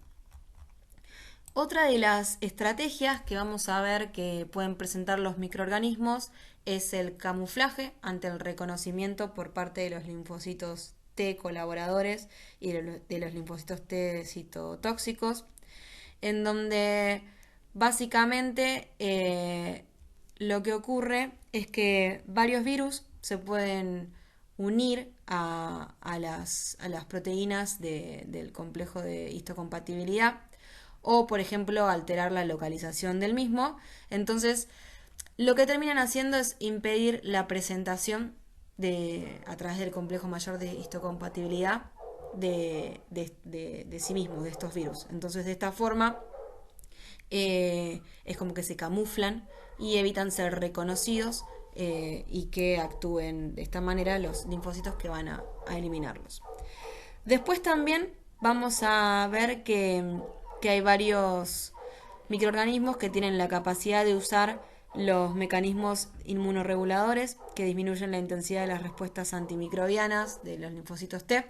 Otra de las estrategias que vamos a ver que pueden presentar los microorganismos es el camuflaje ante el reconocimiento por parte de los linfocitos T colaboradores y de los linfocitos T citotóxicos, en donde básicamente lo que ocurre es que varios virus se pueden unir a las proteínas del complejo de histocompatibilidad o, por ejemplo, alterar la localización del mismo. Entonces, lo que terminan haciendo es impedir la presentación a través del complejo mayor de histocompatibilidad de sí mismos, de estos virus. Entonces, de esta forma, es como que se camuflan y evitan ser reconocidos y que actúen de esta manera los linfocitos que van a eliminarlos. Después también vamos a ver que hay varios microorganismos que tienen la capacidad de usar los mecanismos inmunorreguladores que disminuyen la intensidad de las respuestas antimicrobianas de los linfocitos T.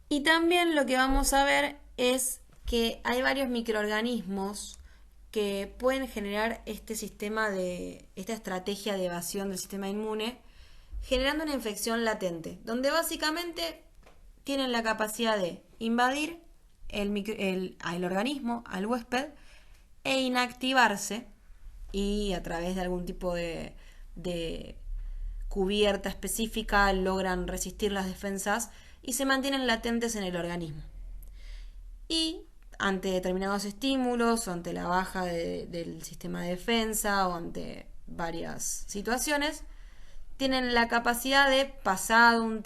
Y también lo que vamos a ver es que hay varios microorganismos que pueden generar esta estrategia de evasión del sistema inmune, generando una infección latente, donde básicamente tienen la capacidad de invadir al organismo, al huésped, e inactivarse, y a través de algún tipo de cubierta específica logran resistir las defensas y se mantienen latentes en el organismo. Y ante determinados estímulos o ante la baja del sistema de defensa o ante varias situaciones, tienen la capacidad de, pasado un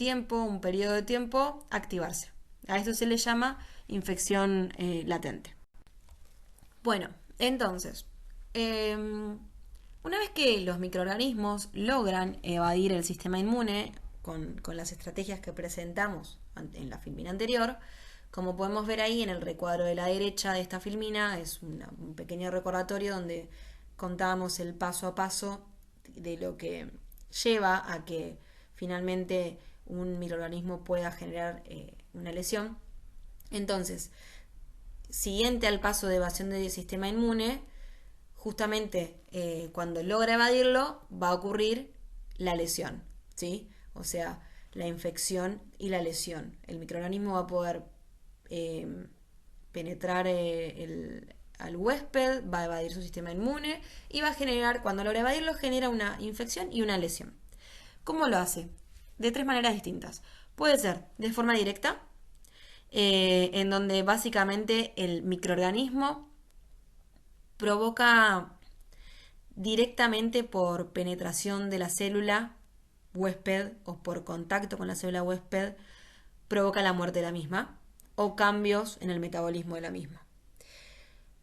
periodo de tiempo, activarse. A esto se le llama infección latente. Bueno, entonces, una vez que los microorganismos logran evadir el sistema inmune con las estrategias que presentamos en la filmina anterior, como podemos ver ahí en el recuadro de la derecha de esta filmina, es un pequeño recordatorio donde contamos el paso a paso de lo que lleva a que finalmente un microorganismo pueda generar una lesión. Entonces, siguiente al paso de evasión del sistema inmune, justamente cuando logra evadirlo, va a ocurrir la lesión, ¿sí? O sea, la infección y la lesión. El microorganismo va a poder penetrar al huésped, va a evadir su sistema inmune y va a generar, cuando logra evadirlo, genera una infección y una lesión. ¿Cómo lo hace? De tres maneras distintas. Puede ser de forma directa, en donde básicamente el microorganismo provoca directamente por penetración de la célula huésped o por contacto con la célula huésped, provoca la muerte de la misma o cambios en el metabolismo de la misma.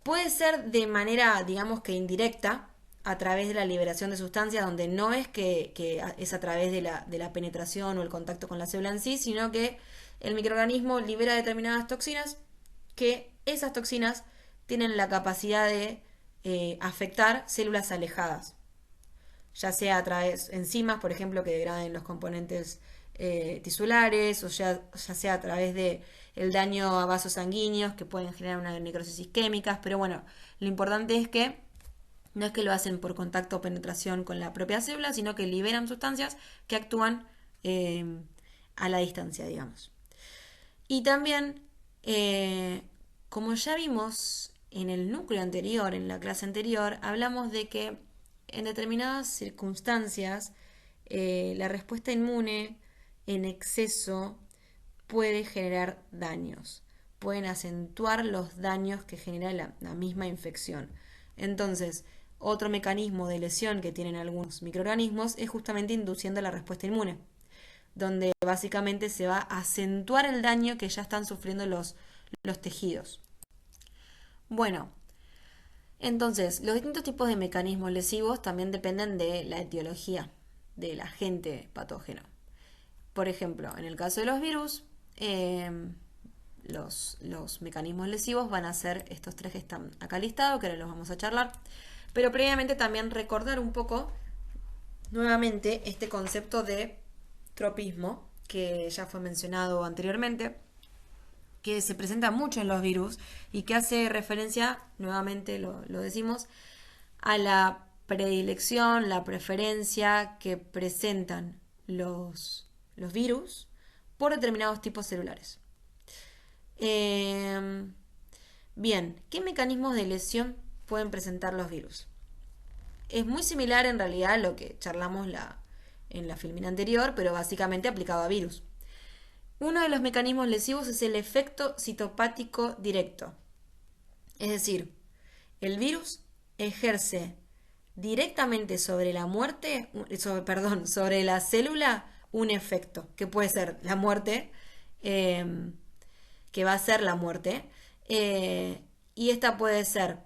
Puede ser de manera, digamos que indirecta, a través de la liberación de sustancias, donde no es que es a través de la penetración o el contacto con la célula en sí, sino que el microorganismo libera determinadas toxinas, que esas toxinas tienen la capacidad de afectar células alejadas, ya sea a través de enzimas, por ejemplo, que degraden los componentes tisulares, o ya sea a través de el daño a vasos sanguíneos que pueden generar una necrosis isquémicas. Pero bueno, lo importante es que no es que lo hacen por contacto o penetración con la propia célula, sino que liberan sustancias que actúan a la distancia, digamos. Y también, como ya vimos en el núcleo anterior, en la clase anterior, hablamos de que en determinadas circunstancias la respuesta inmune en exceso puede generar daños, pueden acentuar los daños que genera la misma infección. Entonces, otro mecanismo de lesión que tienen algunos microorganismos es justamente induciendo la respuesta inmune, donde básicamente se va a acentuar el daño que ya están sufriendo los tejidos. Bueno, entonces, los distintos tipos de mecanismos lesivos también dependen de la etiología del agente patógeno. Por ejemplo, en el caso de los virus, los mecanismos lesivos van a ser estos tres que están acá listados, que ahora los vamos a charlar. Pero previamente también recordar un poco nuevamente este concepto de tropismo, que ya fue mencionado anteriormente, que se presenta mucho en los virus y que hace referencia, nuevamente lo decimos, a la predilección, la preferencia que presentan los virus por determinados tipos celulares. Bien, ¿qué mecanismos de lesión pueden presentar los virus? Es muy similar en realidad a lo que charlamos en la filmina anterior, pero básicamente aplicado a virus. Uno de los mecanismos lesivos es el efecto citopático directo. Es decir, el virus ejerce directamente sobre la muerte, sobre la célula un efecto, que puede ser la muerte, que va a ser la muerte, y esta puede ser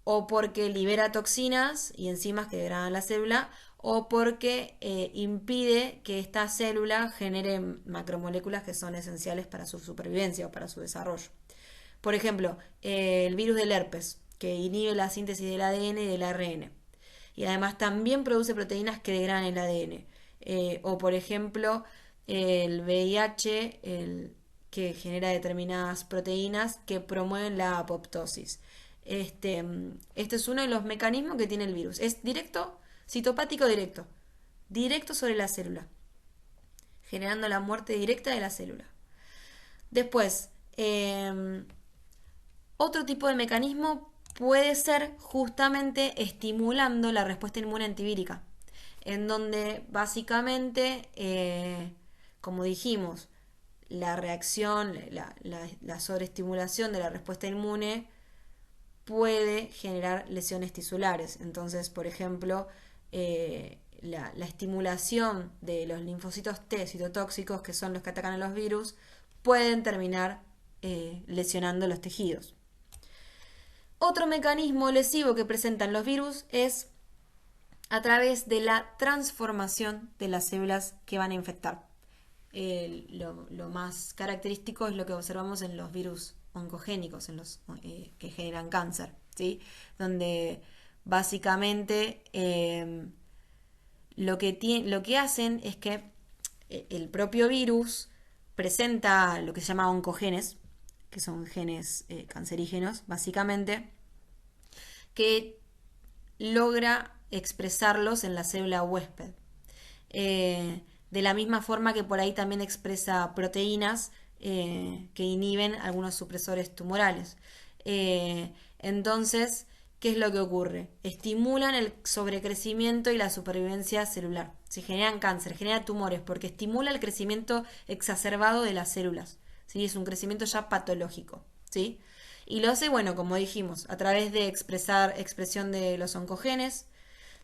o porque libera toxinas y enzimas que degradan la célula, o porque impide que esta célula genere macromoléculas que son esenciales para su supervivencia o para su desarrollo. Por ejemplo, el virus del herpes, que inhibe la síntesis del ADN y del ARN. Y además también produce proteínas que degradan el ADN. O por ejemplo, el VIH, que genera determinadas proteínas que promueven la apoptosis. Este es uno de los mecanismos que tiene el virus. Es directo, citopático directo. Directo sobre la célula, generando la muerte directa de la célula. Después, otro tipo de mecanismo puede ser justamente estimulando la respuesta inmune antivírica, en donde básicamente, como dijimos, la reacción, la sobreestimulación de la respuesta inmune puede generar lesiones tisulares. Entonces, por ejemplo, la estimulación de los linfocitos T citotóxicos, que son los que atacan a los virus, pueden terminar lesionando los tejidos. Otro mecanismo lesivo que presentan los virus es a través de la transformación de las células que van a infectar. Lo más característico es lo que observamos en los virus oncogénicos, en los que generan cáncer, ¿sí? Donde básicamente lo que hacen es que el propio virus presenta lo que se llama oncogenes, que son genes cancerígenos, básicamente, que logra expresarlos en la célula huésped. De la misma forma que por ahí también expresa proteínas que inhiben algunos supresores tumorales. Entonces, ¿qué es lo que ocurre? Estimulan el sobrecrecimiento y la supervivencia celular. Se generan cáncer, generan tumores, porque estimula el crecimiento exacerbado de las células. ¿Sí? Es un crecimiento ya patológico. ¿Sí? Y lo hace, bueno, como dijimos, a través de expresión de los oncogenes,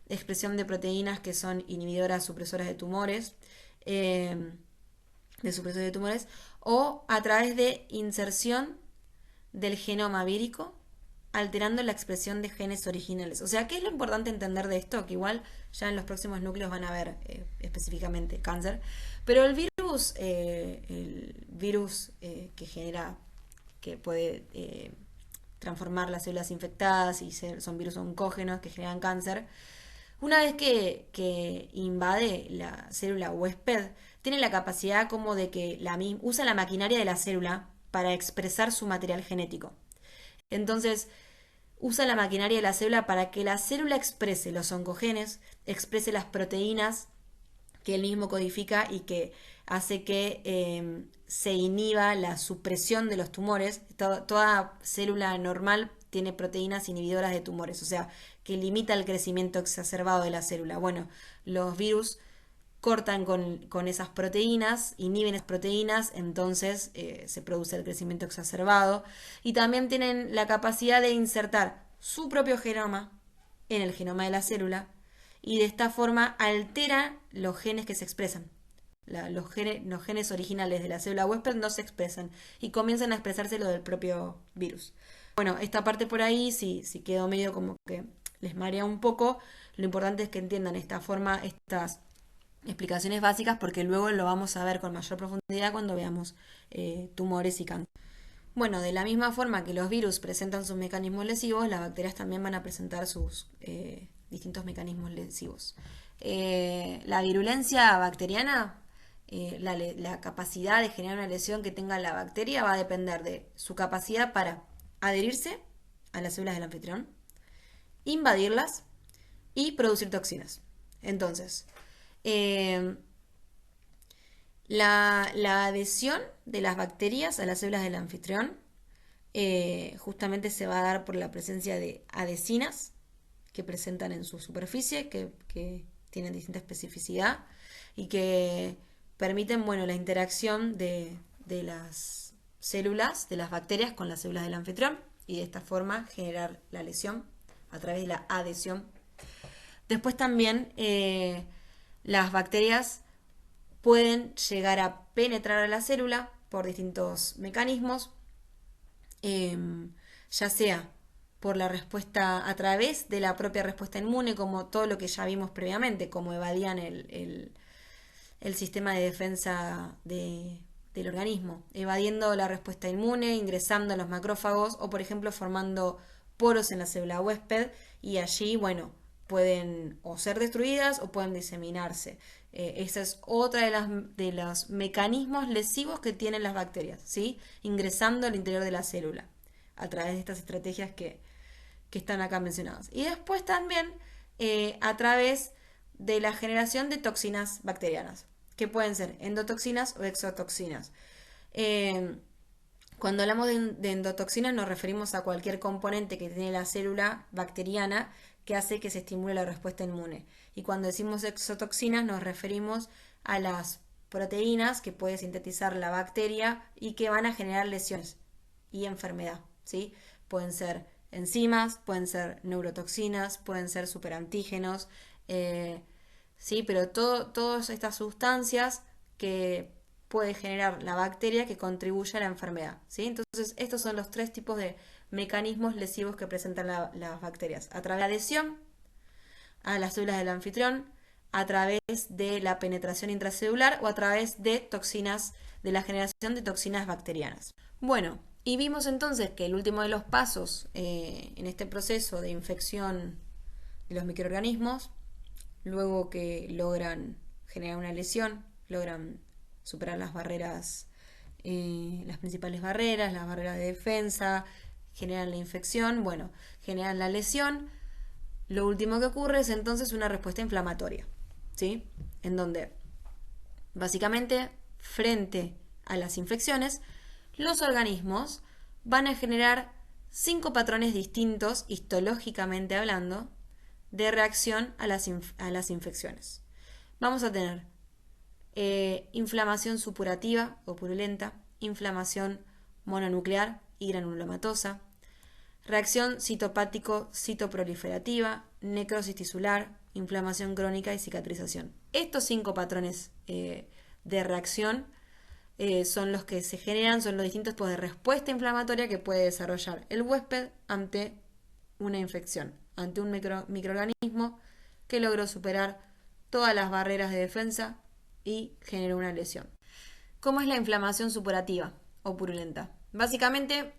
expresión de proteínas que son inhibidoras, supresoras de tumores, o a través de inserción del genoma vírico, alterando la expresión de genes originales. O sea, ¿qué es lo importante entender de esto? Que igual ya en los próximos núcleos van a ver específicamente cáncer. Pero el virus que genera, que puede transformar las células infectadas y son virus oncógenos que generan cáncer, una vez que invade la célula huésped, tiene la capacidad como de que usa la maquinaria de la célula para expresar su material genético. Entonces, usa la maquinaria de la célula para que la célula exprese los oncogenes, exprese las proteínas que él mismo codifica y que hace que se inhiba la supresión de los tumores. Toda célula normal tiene proteínas inhibidoras de tumores, o sea, que limita el crecimiento exacerbado de la célula. Bueno, los virus cortan con esas proteínas, inhiben esas proteínas, entonces se produce el crecimiento exacerbado. Y también tienen la capacidad de insertar su propio genoma en el genoma de la célula y de esta forma altera los genes que se expresan. Los genes originales de la célula huésped no se expresan y comienzan a expresarse lo del propio virus. Bueno, esta parte por ahí, si quedó medio como que les marea un poco, lo importante es que entiendan esta forma, estas explicaciones básicas, porque luego lo vamos a ver con mayor profundidad cuando veamos tumores y cáncer. Bueno, de la misma forma que los virus presentan sus mecanismos lesivos, las bacterias también van a presentar sus distintos mecanismos lesivos. La virulencia bacteriana, la capacidad de generar una lesión que tenga la bacteria va a depender de su capacidad para adherirse a las células del anfitrión, invadirlas y producir toxinas. Entonces, la adhesión de las bacterias a las células del anfitrión justamente se va a dar por la presencia de adhesinas que presentan en su superficie, que tienen distinta especificidad y que permiten, bueno, la interacción de las células, de las bacterias con las células del anfitrión y de esta forma generar la lesión a través de la adhesión. Después también las bacterias pueden llegar a penetrar a la célula por distintos mecanismos, ya sea por la respuesta a través de la propia respuesta inmune, como todo lo que ya vimos previamente, como evadían el sistema de defensa del organismo, evadiendo la respuesta inmune, ingresando a los macrófagos o, por ejemplo, formando poros en la célula huésped y allí, bueno, pueden o ser destruidas o pueden diseminarse. Esa es otra de los mecanismos lesivos que tienen las bacterias, ¿sí? Ingresando al interior de la célula a través de estas estrategias que están acá mencionadas. Y después también a través de la generación de toxinas bacterianas, que pueden ser endotoxinas o exotoxinas. Cuando hablamos de endotoxinas nos referimos a cualquier componente que tiene la célula bacteriana que hace que se estimule la respuesta inmune. Y cuando decimos exotoxinas nos referimos a las proteínas que puede sintetizar la bacteria y que van a generar lesiones y enfermedad, ¿sí? Pueden ser enzimas, pueden ser neurotoxinas, pueden ser superantígenos, ¿sí? Pero todas estas sustancias que puede generar la bacteria que contribuye a la enfermedad, ¿sí? Entonces, estos son los tres tipos de mecanismos lesivos que presentan las bacterias. A través de la adhesión a las células del anfitrión, a través de la penetración intracelular o a través de toxinas, de la generación de toxinas bacterianas. Bueno, y vimos entonces que el último de los pasos en este proceso de infección de los microorganismos, luego que logran generar una lesión, logran superar las barreras, las principales barreras, las barreras de defensa, generan la infección, bueno, generan la lesión. Lo último que ocurre es entonces una respuesta inflamatoria, ¿sí? En donde básicamente frente a las infecciones, los organismos van a generar 5 patrones distintos, histológicamente hablando, de reacción a las infecciones. Vamos a tener inflamación supurativa o purulenta, inflamación mononuclear y granulomatosa, reacción citopático-citoproliferativa, necrosis tisular, inflamación crónica y cicatrización. Estos 5 patrones de reacción son los que se generan, son los distintos tipos de respuesta inflamatoria que puede desarrollar el huésped ante una infección, ante un microorganismo que logró superar todas las barreras de defensa y generó una lesión. ¿Cómo es la inflamación supurativa o purulenta? Básicamente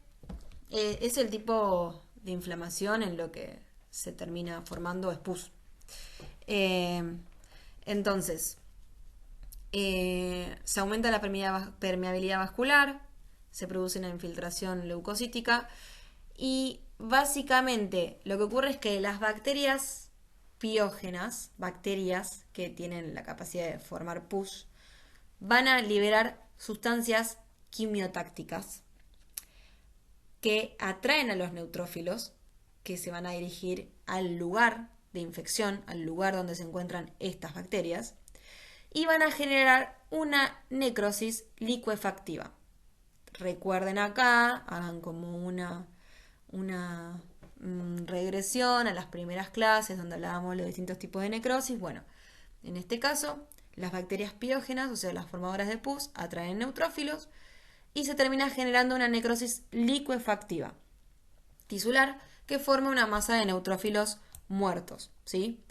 es el tipo de inflamación en lo que se termina formando pus. Entonces, se aumenta la permeabilidad vascular, se produce una infiltración leucocítica y básicamente lo que ocurre es que las bacterias piógenas, bacterias que tienen la capacidad de formar pus, van a liberar sustancias quimiotácticas que atraen a los neutrófilos que se van a dirigir al lugar de infección, al lugar donde se encuentran estas bacterias, y van a generar una necrosis licuefactiva. Recuerden acá, hagan como una regresión a las primeras clases donde hablábamos de los distintos tipos de necrosis. Bueno, en este caso, las bacterias piógenas, o sea, las formadoras de pus, atraen neutrófilos y se termina generando una necrosis licuefactiva tisular que forma una masa de neutrófilos muertos, ¿sí?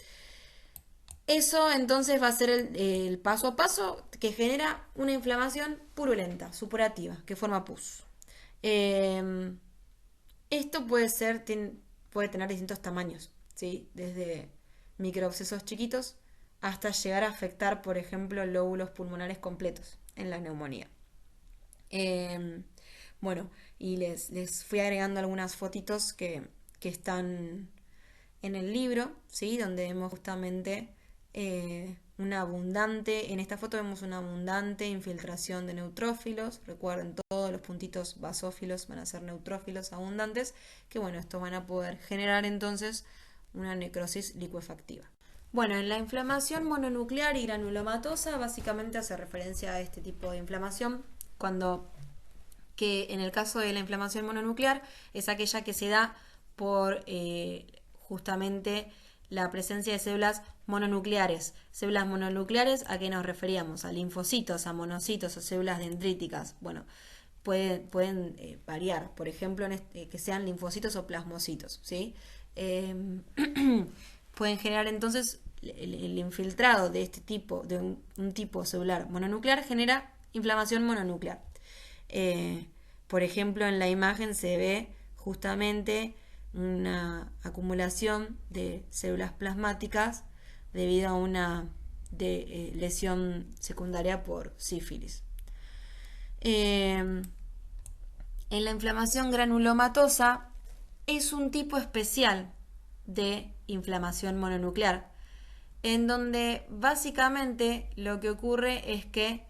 Eso entonces va a ser el paso a paso que genera una inflamación purulenta, supurativa, que forma pus. Em, Esto puede tener distintos tamaños, ¿sí? Desde microabscesos chiquitos hasta llegar a afectar, por ejemplo, lóbulos pulmonares completos en la neumonía. Eh, bueno, y les fui agregando algunas fotitos que están en el libro, ¿sí? Donde vemos justamente una abundante, en esta foto vemos una abundante infiltración de neutrófilos. Recuerden, todos los puntitos basófilos van a ser neutrófilos abundantes, que bueno, estos van a poder generar entonces una necrosis licuefactiva. Bueno, en la inflamación mononuclear y granulomatosa básicamente hace referencia a este tipo de inflamación cuando que en el caso de la inflamación mononuclear es aquella que se da por justamente la presencia de células mononucleares. Células mononucleares, ¿a qué nos referíamos? A linfocitos, a monocitos o células dendríticas. Bueno, pueden variar, por ejemplo, que sean linfocitos o plasmocitos, ¿sí? Pueden generar entonces el infiltrado de este tipo, de un tipo celular mononuclear, genera inflamación mononuclear. Por ejemplo, en la imagen se ve justamente una acumulación de células plasmáticas debido a una lesión secundaria por sífilis. En la inflamación granulomatosa es un tipo especial de inflamación mononuclear, en donde básicamente lo que ocurre es que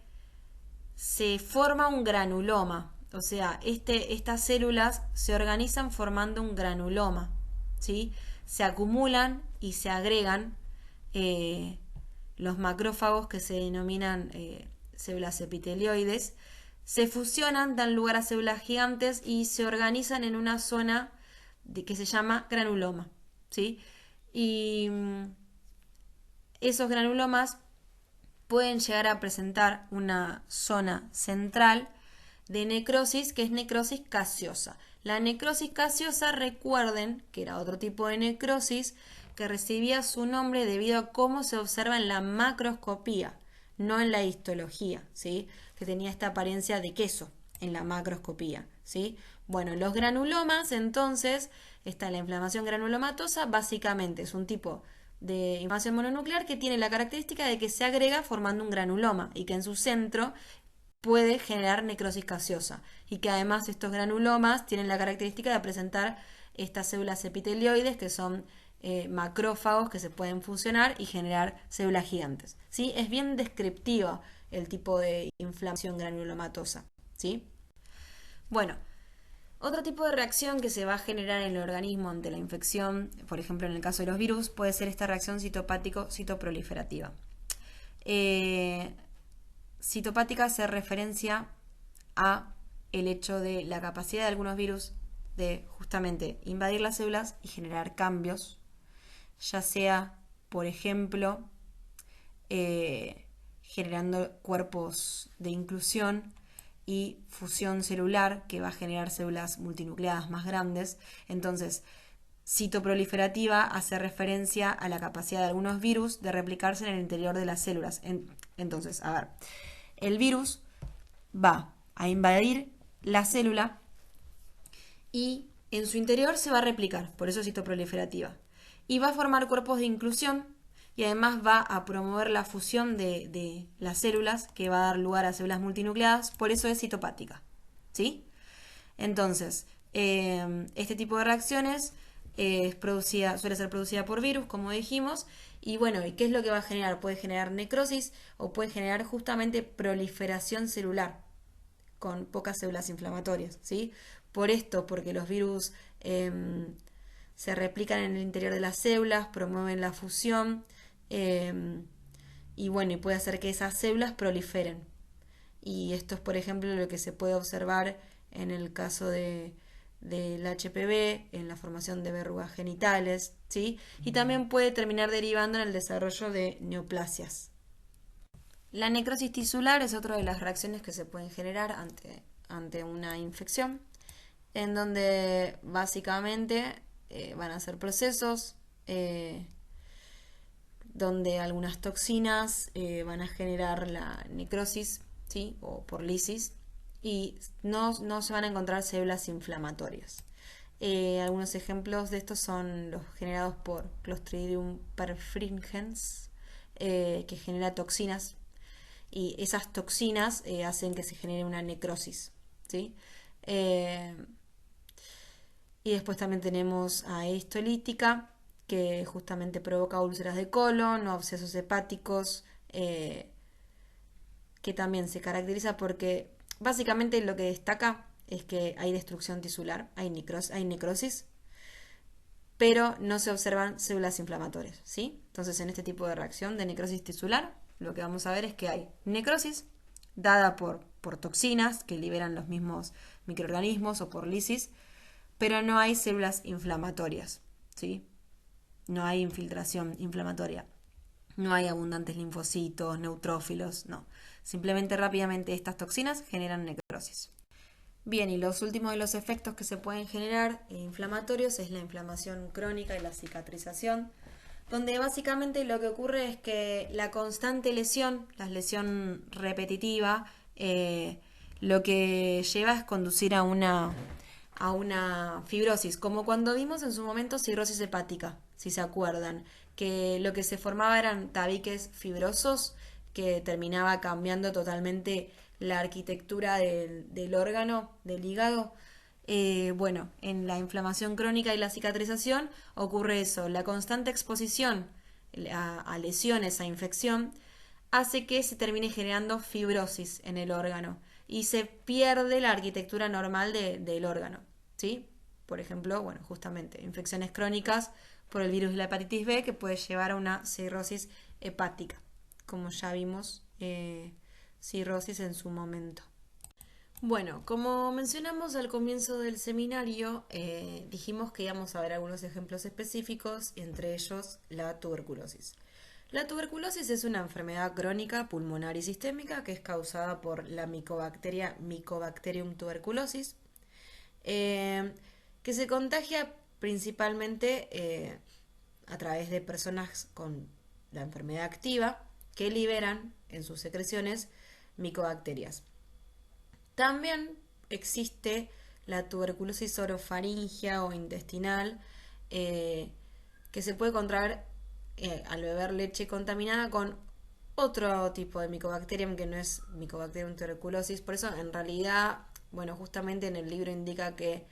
se forma un granuloma, o sea, estas células se organizan formando un granuloma, ¿sí? Se acumulan y se agregan los macrófagos que se denominan células epitelioides, se fusionan, dan lugar a células gigantes y se organizan en una zona que se llama granuloma, ¿sí? Y esos granulomas pueden llegar a presentar una zona central de necrosis que es necrosis casiosa. La necrosis casiosa, recuerden que era otro tipo de necrosis que recibía su nombre debido a cómo se observa en la macroscopía, no en la histología, ¿sí? Que tenía esta apariencia de queso en la macroscopía, ¿sí? Bueno, los granulomas, entonces, está la inflamación granulomatosa, básicamente es un tipo de inflamación mononuclear que tiene la característica de que se agrega formando un granuloma y que en su centro puede generar necrosis casiosa y que además estos granulomas tienen la característica de presentar estas células epitelioides que son macrófagos que se pueden fusionar y generar células gigantes, ¿sí? Es bien descriptiva el tipo de inflamación granulomatosa, ¿sí? Bueno, otro tipo de reacción que se va a generar en el organismo ante la infección, por ejemplo en el caso de los virus, puede ser esta reacción citopático-citoproliferativa. Citopática hace referencia a el hecho de la capacidad de algunos virus de justamente invadir las células y generar cambios, ya sea, por ejemplo, generando cuerpos de inclusión y fusión celular que va a generar células multinucleadas más grandes. Entonces, citoproliferativa hace referencia a la capacidad de algunos virus de replicarse en el interior de las células. Entonces, a ver, el virus va a invadir la célula y en su interior se va a replicar, por eso es citoproliferativa. Y va a formar cuerpos de inclusión y además va a promover la fusión de las células que va a dar lugar a células multinucleadas, por eso es citopática, ¿sí? Entonces, este tipo de reacciones suele ser producida por virus, como dijimos, y bueno, ¿y qué es lo que va a generar? Puede generar necrosis o puede generar justamente proliferación celular con pocas células inflamatorias, ¿sí? Por esto, porque los virus se replican en el interior de las células, promueven la fusión y bueno, y puede hacer que esas células proliferen. Y esto es, por ejemplo, lo que se puede observar en el caso del HPV, en la formación de verrugas genitales, ¿sí? Y también puede terminar derivando en el desarrollo de neoplasias. La necrosis tisular es otra de las reacciones que se pueden generar ante una infección, en donde básicamente van a ser procesos donde algunas toxinas van a generar la necrosis, ¿sí? O por lisis, y no se van a encontrar células inflamatorias. Algunos ejemplos de estos son los generados por Clostridium perfringens, que genera toxinas, y esas toxinas hacen que se genere una necrosis, ¿sí? Eh, y después también tenemos a histolítica, que justamente provoca úlceras de colon o abscesos hepáticos, que también se caracteriza porque básicamente lo que destaca es que hay destrucción tisular, hay necrosis, pero no se observan células inflamatorias, ¿sí? Entonces, en este tipo de reacción de necrosis tisular, lo que vamos a ver es que hay necrosis dada por toxinas que liberan los mismos microorganismos o por lisis, pero no hay células inflamatorias, ¿sí? No hay infiltración inflamatoria. No hay abundantes linfocitos, neutrófilos, no. Simplemente rápidamente estas toxinas generan necrosis. Bien, y los últimos de los efectos que se pueden generar inflamatorios es la inflamación crónica y la cicatrización, donde básicamente lo que ocurre es que la constante lesión, la lesión repetitiva, lo que lleva es conducir a una fibrosis, como cuando vimos en su momento cirrosis hepática, si se acuerdan, que lo que se formaba eran tabiques fibrosos que terminaba cambiando totalmente la arquitectura del órgano, del hígado. Bueno, en la inflamación crónica y la cicatrización ocurre eso, la constante exposición a lesiones, a infección, hace que se termine generando fibrosis en el órgano y se pierde la arquitectura normal del órgano, ¿sí? Por ejemplo, bueno, justamente infecciones crónicas por el virus de la hepatitis B que puede llevar a una cirrosis hepática, como ya vimos, cirrosis en su momento. Bueno, como mencionamos al comienzo del seminario, dijimos que íbamos a ver algunos ejemplos específicos, entre ellos la tuberculosis. La tuberculosis es una enfermedad crónica pulmonar y sistémica que es causada por la micobacteria Mycobacterium tuberculosis, que se contagia principalmente a través de personas con la enfermedad activa que liberan en sus secreciones micobacterias. También existe la tuberculosis orofaringea o intestinal, que se puede contraer al beber leche contaminada con otro tipo de Mycobacterium que no es Mycobacterium tuberculosis. Por eso, en realidad, bueno, justamente en el libro indica que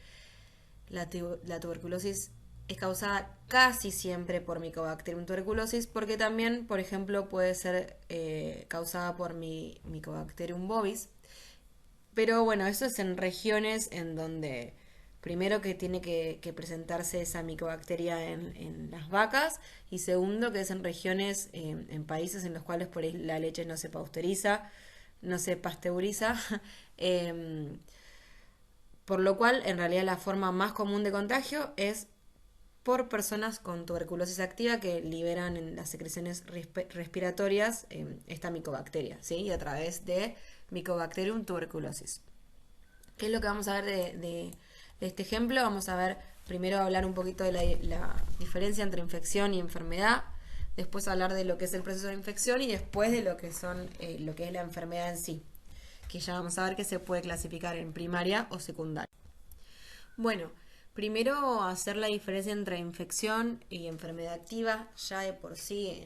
la tuberculosis es causada casi siempre por Mycobacterium tuberculosis, porque también, por ejemplo, puede ser causada por Mycobacterium bovis. Pero bueno, eso es en regiones en donde primero que tiene que presentarse esa micobacteria en las vacas y segundo que es en regiones, en países en los cuales por ahí la leche no se pasteuriza, no se pasteuriza, em, por lo cual en realidad la forma más común de contagio es por personas con tuberculosis activa que liberan en las secreciones respiratorias esta micobacteria, ¿sí? Y a través de Mycobacterium tuberculosis. ¿Qué es lo que vamos a ver de este ejemplo? Vamos a ver, primero hablar un poquito de la diferencia entre infección y enfermedad, después hablar de lo que es el proceso de infección y después de lo que lo que es la enfermedad en sí, que ya vamos a ver que se puede clasificar en primaria o secundaria. Bueno, primero hacer la diferencia entre infección y enfermedad activa, ya de por sí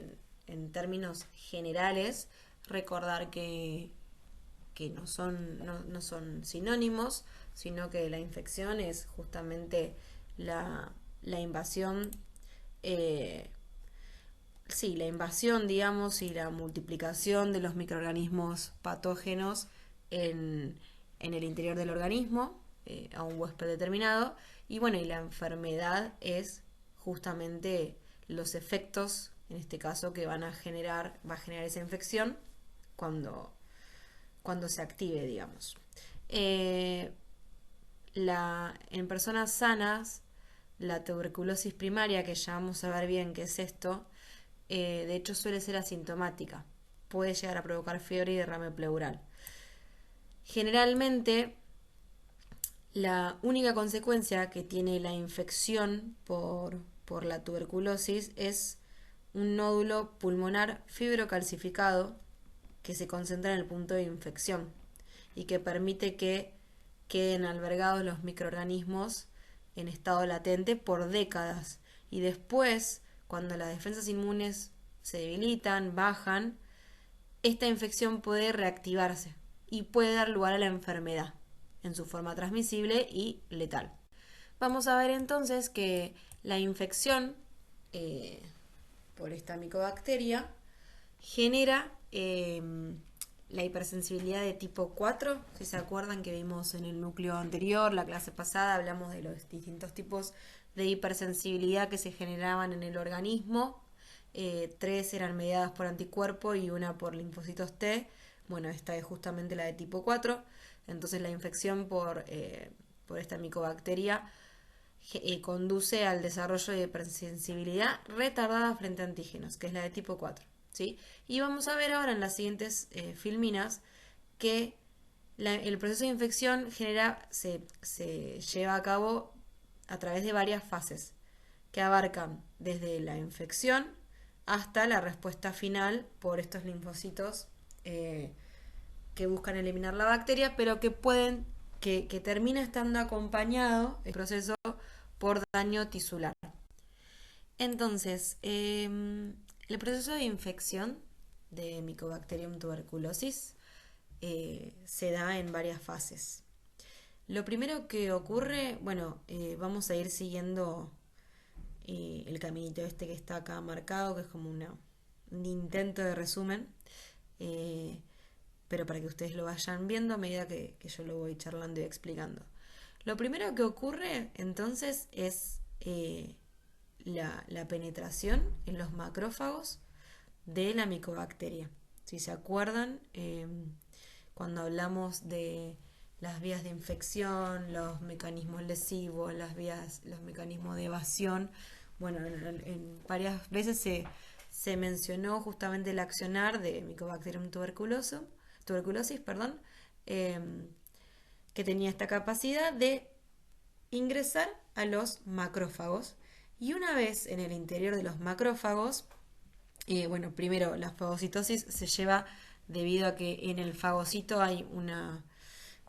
en términos generales, recordar que no son sinónimos, sino que la infección es justamente la invasión, eh, sí, la invasión, digamos, y la multiplicación de los microorganismos patógenos en el interior del organismo, a un huésped determinado. Y bueno, y la enfermedad es justamente los efectos, en este caso, que va a generar esa infección cuando se active, digamos. Eh, en personas sanas, la tuberculosis primaria, que ya vamos a ver bien qué es esto, de hecho suele ser asintomática. Puede llegar a provocar fiebre y derrame pleural. Generalmente, la única consecuencia que tiene la infección por la tuberculosis es un nódulo pulmonar fibrocalcificado que se concentra en el punto de infección. y que permite que queden albergados los microorganismos en estado latente por décadas. Y después, cuando las defensas inmunes se debilitan, bajan, esta infección puede reactivarse y puede dar lugar a la enfermedad en su forma transmisible y letal. Vamos a ver entonces que la infección por esta micobacteria genera la hipersensibilidad de tipo 4. Si se acuerdan que vimos en el núcleo anterior, la clase pasada, hablamos de los distintos tipos de hipersensibilidad que se generaban en el organismo. 3 eran mediadas por anticuerpo y una por linfocitos T. Bueno, esta es justamente la de tipo 4. Entonces la infección por esta micobacteria conduce al desarrollo de hipersensibilidad retardada frente a antígenos, que es la de tipo 4. ¿Sí? Y vamos a ver ahora en las siguientes filminas que el proceso de infección se lleva a cabo a través de varias fases que abarcan desde la infección hasta la respuesta final por estos linfocitos que buscan eliminar la bacteria, pero que termina estando acompañado el proceso por daño tisular. Entonces, el proceso de infección de Mycobacterium tuberculosis se da en varias fases. Lo primero que ocurre, bueno, vamos a ir siguiendo el caminito este que está acá marcado, que es como un intento de resumen, pero para que ustedes lo vayan viendo a medida que yo lo voy charlando y explicando. Lo primero que ocurre entonces es la penetración en los macrófagos de la micobacteria. Si se acuerdan, cuando hablamos de las vías de infección, los mecanismos lesivos, los mecanismos de evasión, bueno, en varias veces se mencionó justamente el accionar de Mycobacterium tuberculosis, que tenía esta capacidad de ingresar a los macrófagos. Y una vez en el interior de los macrófagos, bueno, primero la fagocitosis se lleva debido a que en el fagocito hay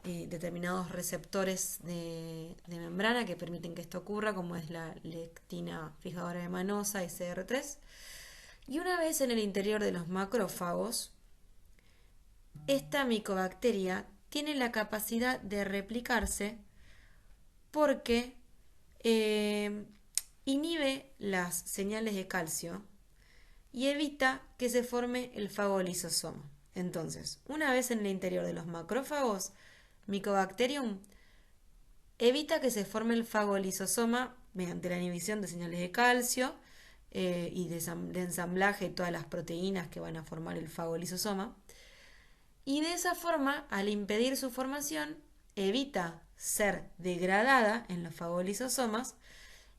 determinados receptores de membrana que permiten que esto ocurra, como es la lectina fijadora de manosa y CR3. Y una vez en el interior de los macrófagos, esta micobacteria tiene la capacidad de replicarse porque inhibe las señales de calcio y evita que se forme el fagolisosoma. Entonces, una vez en el interior de los macrófagos, Mycobacterium evita que se forme el fagolisosoma mediante la inhibición de señales de calcio y de ensamblaje de todas las proteínas que van a formar el fagolisosoma. Y de esa forma, al impedir su formación, evita ser degradada en los fagolisosomas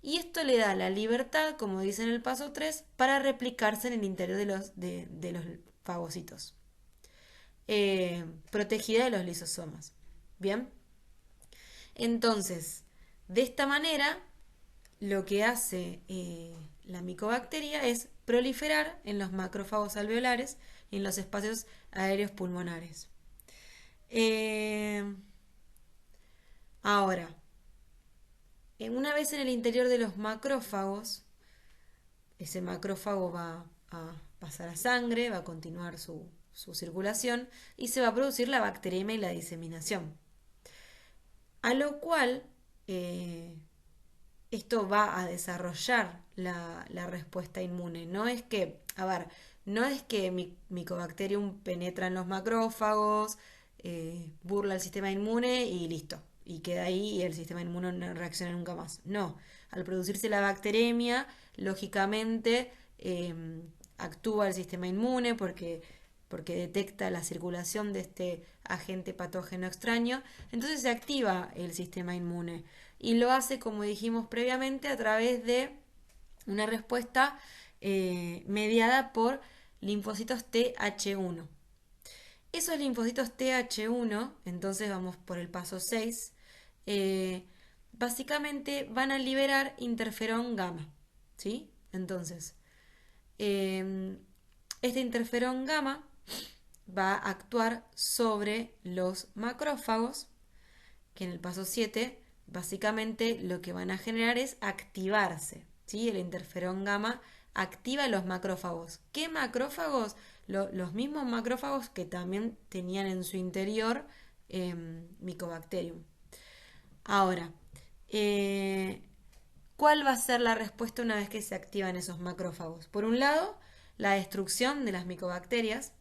y esto le da la libertad, como dice en el paso 3, para replicarse en el interior de los fagocitos, protegida de los lisosomas. Bien, entonces, de esta manera, lo que hace la micobacteria es proliferar en los macrófagos alveolares y en los espacios aéreos pulmonares. Ahora, una vez en el interior de los macrófagos, ese macrófago va a pasar a sangre, va a continuar su circulación y se va a producir la bacteriemia y la diseminación. A lo cual esto va a desarrollar la respuesta inmune. No es que, no es que Mycobacterium penetra en los macrófagos, burla el sistema inmune y listo. Y queda ahí y el sistema inmune no reacciona nunca más. No, al producirse la bacteremia, lógicamente actúa el sistema inmune porque detecta la circulación de este agente patógeno extraño, entonces se activa el sistema inmune y lo hace, como dijimos previamente, a través de una respuesta mediada por linfocitos TH1. Esos linfocitos TH1, entonces vamos por el paso 6, básicamente van a liberar interferón gamma, ¿sí? Entonces, este interferón gamma va a actuar sobre los macrófagos, que en el paso 7 básicamente lo que van a generar es activarse. ¿Sí? El interferón gamma activa los macrófagos. ¿Qué macrófagos? Los mismos macrófagos que también tenían en su interior Mycobacterium. Ahora, ¿cuál va a ser la respuesta una vez que se activan esos macrófagos? Por un lado, la destrucción de las micobacterias.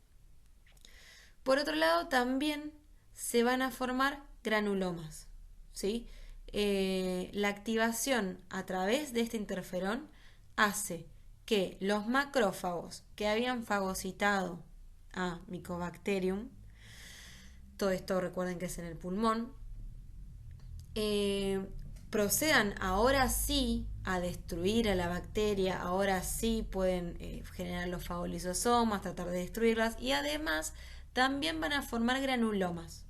Por otro lado, también se van a formar granulomas. ¿Sí? La activación a través de este interferón hace que los macrófagos que habían fagocitado a Mycobacterium, todo esto recuerden que es en el pulmón, procedan ahora sí a destruir a la bacteria, ahora sí pueden generar los fagolisosomas, tratar de destruirlas y además también van a formar granulomas.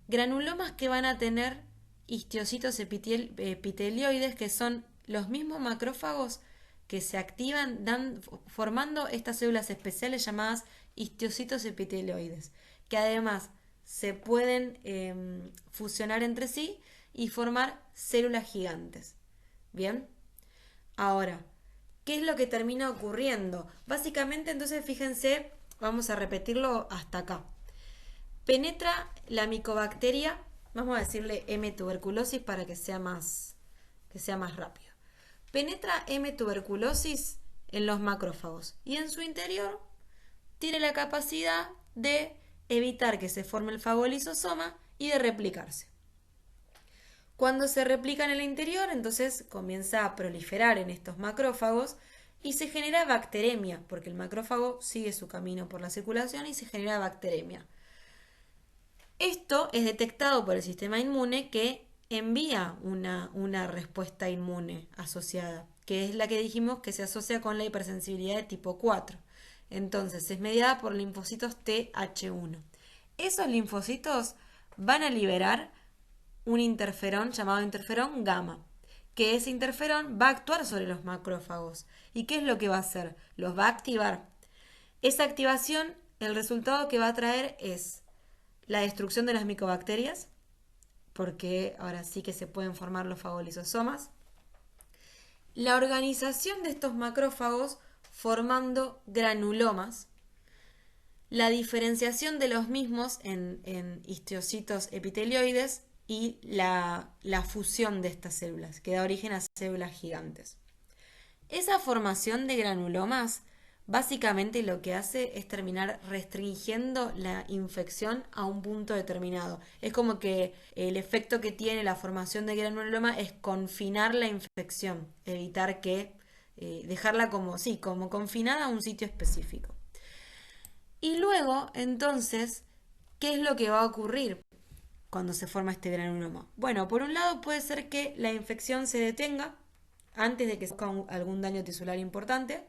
Granulomas que van a tener histiocitos epitelioides, que son los mismos macrófagos que se activan formando estas células especiales llamadas histiocitos epitelioides, que además se pueden fusionar entre sí y formar células gigantes. Bien, ahora, ¿qué es lo que termina ocurriendo? Básicamente, entonces, fíjense, vamos a repetirlo hasta acá. Penetra la micobacteria, vamos a decirle M. tuberculosis para que sea más rápido. Penetra M. tuberculosis en los macrófagos y en su interior tiene la capacidad de evitar que se forme el fagolisosoma y de replicarse. Cuando se replica en el interior, entonces comienza a proliferar en estos macrófagos y se genera bacteremia, porque el macrófago sigue su camino por la circulación y se genera bacteremia. Esto es detectado por el sistema inmune que envía una respuesta inmune asociada, que es la que dijimos que se asocia con la hipersensibilidad de tipo 4. Entonces, es mediada por linfocitos TH1. Esos linfocitos van a liberar un interferón llamado interferón gamma, que ese interferón va a actuar sobre los macrófagos. ¿Y qué es lo que va a hacer? Los va a activar. Esa activación, el resultado que va a traer es la destrucción de las micobacterias, porque ahora sí que se pueden formar los fagolisosomas, la organización de estos macrófagos formando granulomas, la diferenciación de los mismos en histiocitos epitelioides y la fusión de estas células, que da origen a células gigantes. Esa formación de granulomas básicamente lo que hace es terminar restringiendo la infección a un punto determinado. Es como que el efecto que tiene la formación de granuloma es confinar la infección, evitar que dejarla como confinada a un sitio específico. Y luego, entonces, ¿qué es lo que va a ocurrir cuando se forma este granuloma? Bueno, por un lado puede ser que la infección se detenga antes de que se haga algún daño tisular importante.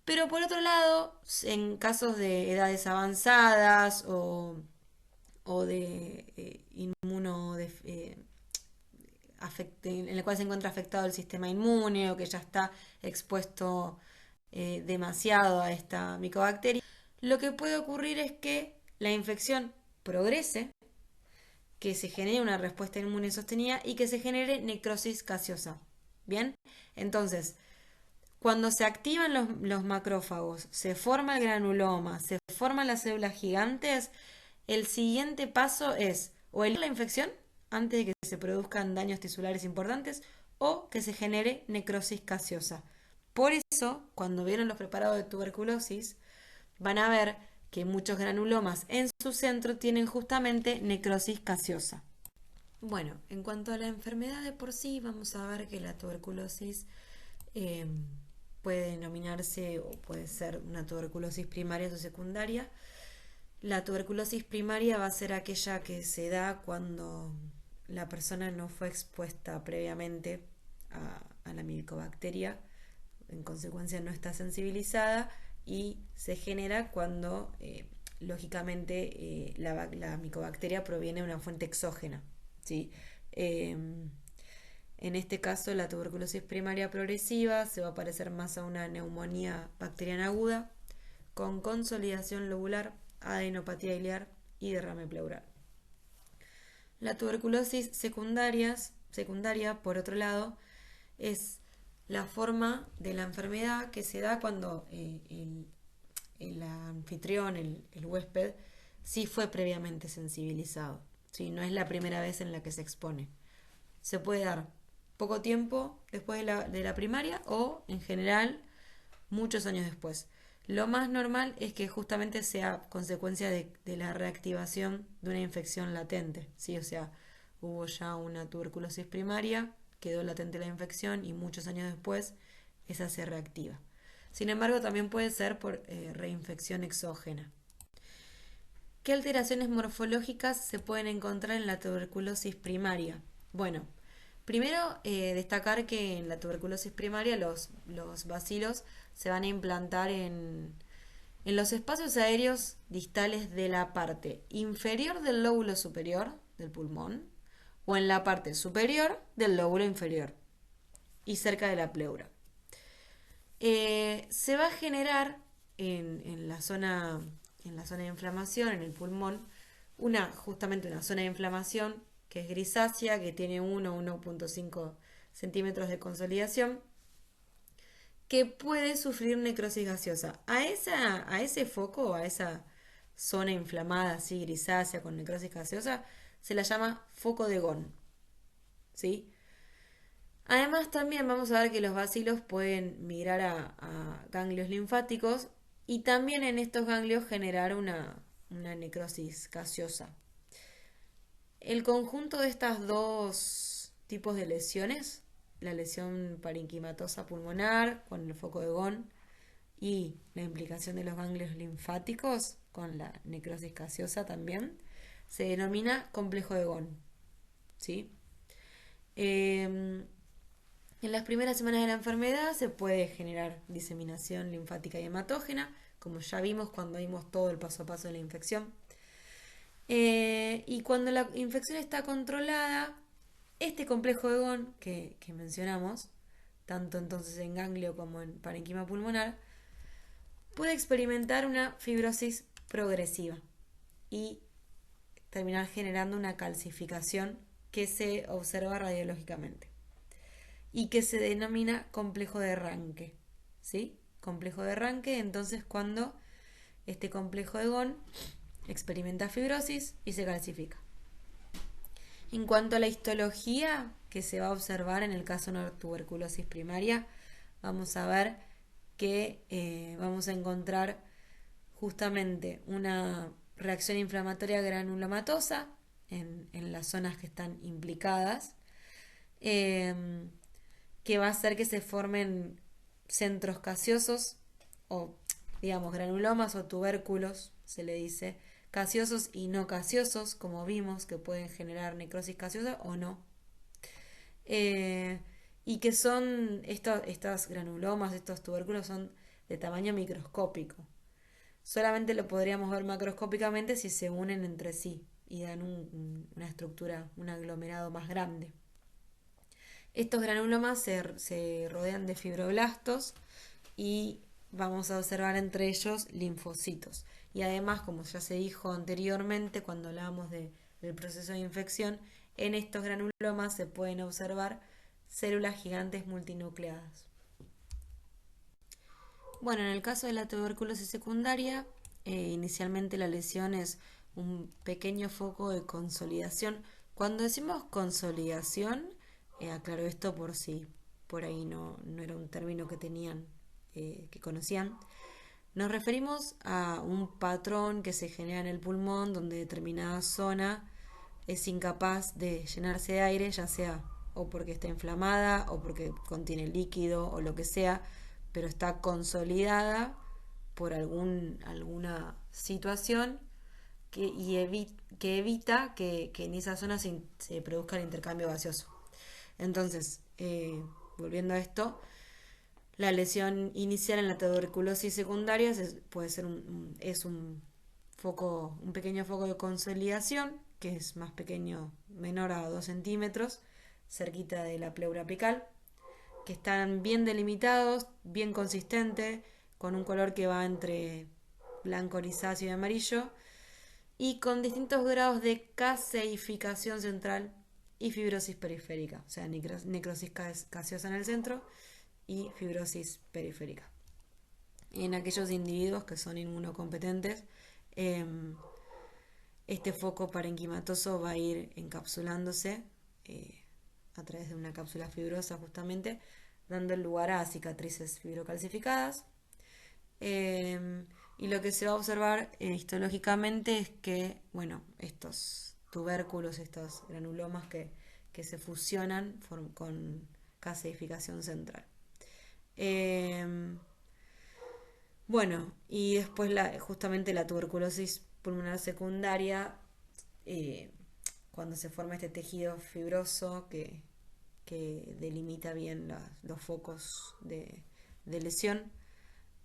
Pero por otro lado, en casos de edades avanzadas o de en el cual se encuentra afectado el sistema inmune o que ya está expuesto demasiado a esta micobacteria, lo que puede ocurrir es que la infección progrese, que se genere una respuesta inmune sostenida y que se genere necrosis gaseosa. Bien, entonces, cuando se activan los macrófagos, se forma el granuloma, se forman las células gigantes, el siguiente paso es o eliminar la infección antes de que se produzcan daños tisulares importantes o que se genere necrosis gaseosa. Por eso, cuando vieron los preparados de tuberculosis, van a ver que muchos granulomas en su centro tienen justamente necrosis gaseosa. Bueno, en cuanto a la enfermedad de por sí, vamos a ver que la tuberculosis puede denominarse o puede ser una tuberculosis primaria o secundaria. La tuberculosis primaria va a ser aquella que se da cuando la persona no fue expuesta previamente a la micobacteria, en consecuencia no está sensibilizada y se genera cuando lógicamente la micobacteria proviene de una fuente exógena, ¿sí? En este caso, la tuberculosis primaria progresiva se va a parecer más a una neumonía bacteriana aguda, con consolidación lobular, adenopatía ilear y derrame pleural. La tuberculosis secundaria, por otro lado, es la forma de la enfermedad que se da cuando el anfitrión, el huésped, sí fue previamente sensibilizado. ¿Sí? No es la primera vez en la que se expone. Se puede dar poco tiempo después de la primaria o, en general, muchos años después. Lo más normal es que justamente sea consecuencia de la reactivación de una infección latente, ¿sí? O sea, hubo ya una tuberculosis primaria, quedó latente la infección y muchos años después esa se reactiva. Sin embargo, también puede ser por reinfección exógena. ¿Qué alteraciones morfológicas se pueden encontrar en la tuberculosis primaria? Bueno, primero destacar que en la tuberculosis primaria los bacilos se van a implantar en los espacios aéreos distales de la parte inferior del lóbulo superior del pulmón o en la parte superior del lóbulo inferior y cerca de la pleura. Se va a generar en la zona de inflamación, en el pulmón, justamente una zona de inflamación que es grisácea, que tiene 1,5 centímetros de consolidación, que puede sufrir necrosis gaseosa. A ese foco, a esa zona inflamada, así grisácea, con necrosis gaseosa, se la llama foco de Ghon. ¿Sí? Además, también vamos a ver que los bacilos pueden migrar a ganglios linfáticos y también en estos ganglios generar una necrosis gaseosa. El conjunto de estas dos tipos de lesiones, la lesión parenquimatosa pulmonar con el foco de Ghon y la implicación de los ganglios linfáticos con la necrosis gaseosa también, se denomina complejo de Ghon. ¿Sí? En las primeras semanas de la enfermedad se puede generar diseminación linfática y hematógena, como ya vimos cuando vimos todo el paso a paso de la infección. Y cuando la infección está controlada, este complejo de Ghon que mencionamos, tanto entonces en ganglio como en parenquima pulmonar, puede experimentar una fibrosis progresiva y terminar generando una calcificación que se observa radiológicamente y que se denomina complejo de Ranke. ¿Sí? Complejo de Ranke, entonces cuando este complejo de Ghon experimenta fibrosis y se calcifica. En cuanto a la histología que se va a observar en el caso de una tuberculosis primaria, vamos a ver que vamos a encontrar justamente una reacción inflamatoria granulomatosa en las zonas que están implicadas, que va a hacer que se formen centros gaseosos o, digamos, granulomas o tubérculos, se le dice, gaseosos y no gaseosos, como vimos, que pueden generar necrosis gaseosa o no. Y que son estas granulomas, estos tubérculos son de tamaño microscópico. Solamente lo podríamos ver macroscópicamente si se unen entre sí y dan una estructura, un aglomerado más grande. Estos granulomas se rodean de fibroblastos y vamos a observar entre ellos linfocitos. Y además, como ya se dijo anteriormente cuando hablábamos del proceso de infección, en estos granulomas se pueden observar células gigantes multinucleadas. Bueno, en el caso de la tuberculosis secundaria, inicialmente la lesión es un pequeño foco de consolidación. Cuando decimos consolidación, aclaro esto por si por ahí no era un término que tenían, que conocían. Nos referimos a un patrón que se genera en el pulmón donde determinada zona es incapaz de llenarse de aire, ya sea o porque está inflamada o porque contiene líquido o lo que sea, pero está consolidada por alguna situación que evita que en esa zona se produzca el intercambio gaseoso. Entonces, volviendo a esto, la lesión inicial en la tuberculosis secundaria puede ser un pequeño foco de consolidación, que es más pequeño, menor a 2 centímetros, cerquita de la pleura apical, que están bien delimitados, bien consistentes, con un color que va entre blanco, grisáceo y amarillo, y con distintos grados de caseificación central y fibrosis periférica, o sea, necrosis caseosa en el centro y fibrosis periférica. En aquellos individuos que son inmunocompetentes, este foco parenquimatoso va a ir encapsulándose a través de una cápsula fibrosa justamente, dando lugar a cicatrices fibrocalcificadas. Y lo que se va a observar histológicamente es que, bueno, estos tubérculos, estos granulomas que se fusionan con caseificación central. Bueno, y después justamente la tuberculosis pulmonar secundaria, eh, cuando se forma este tejido fibroso que delimita bien los focos de lesión,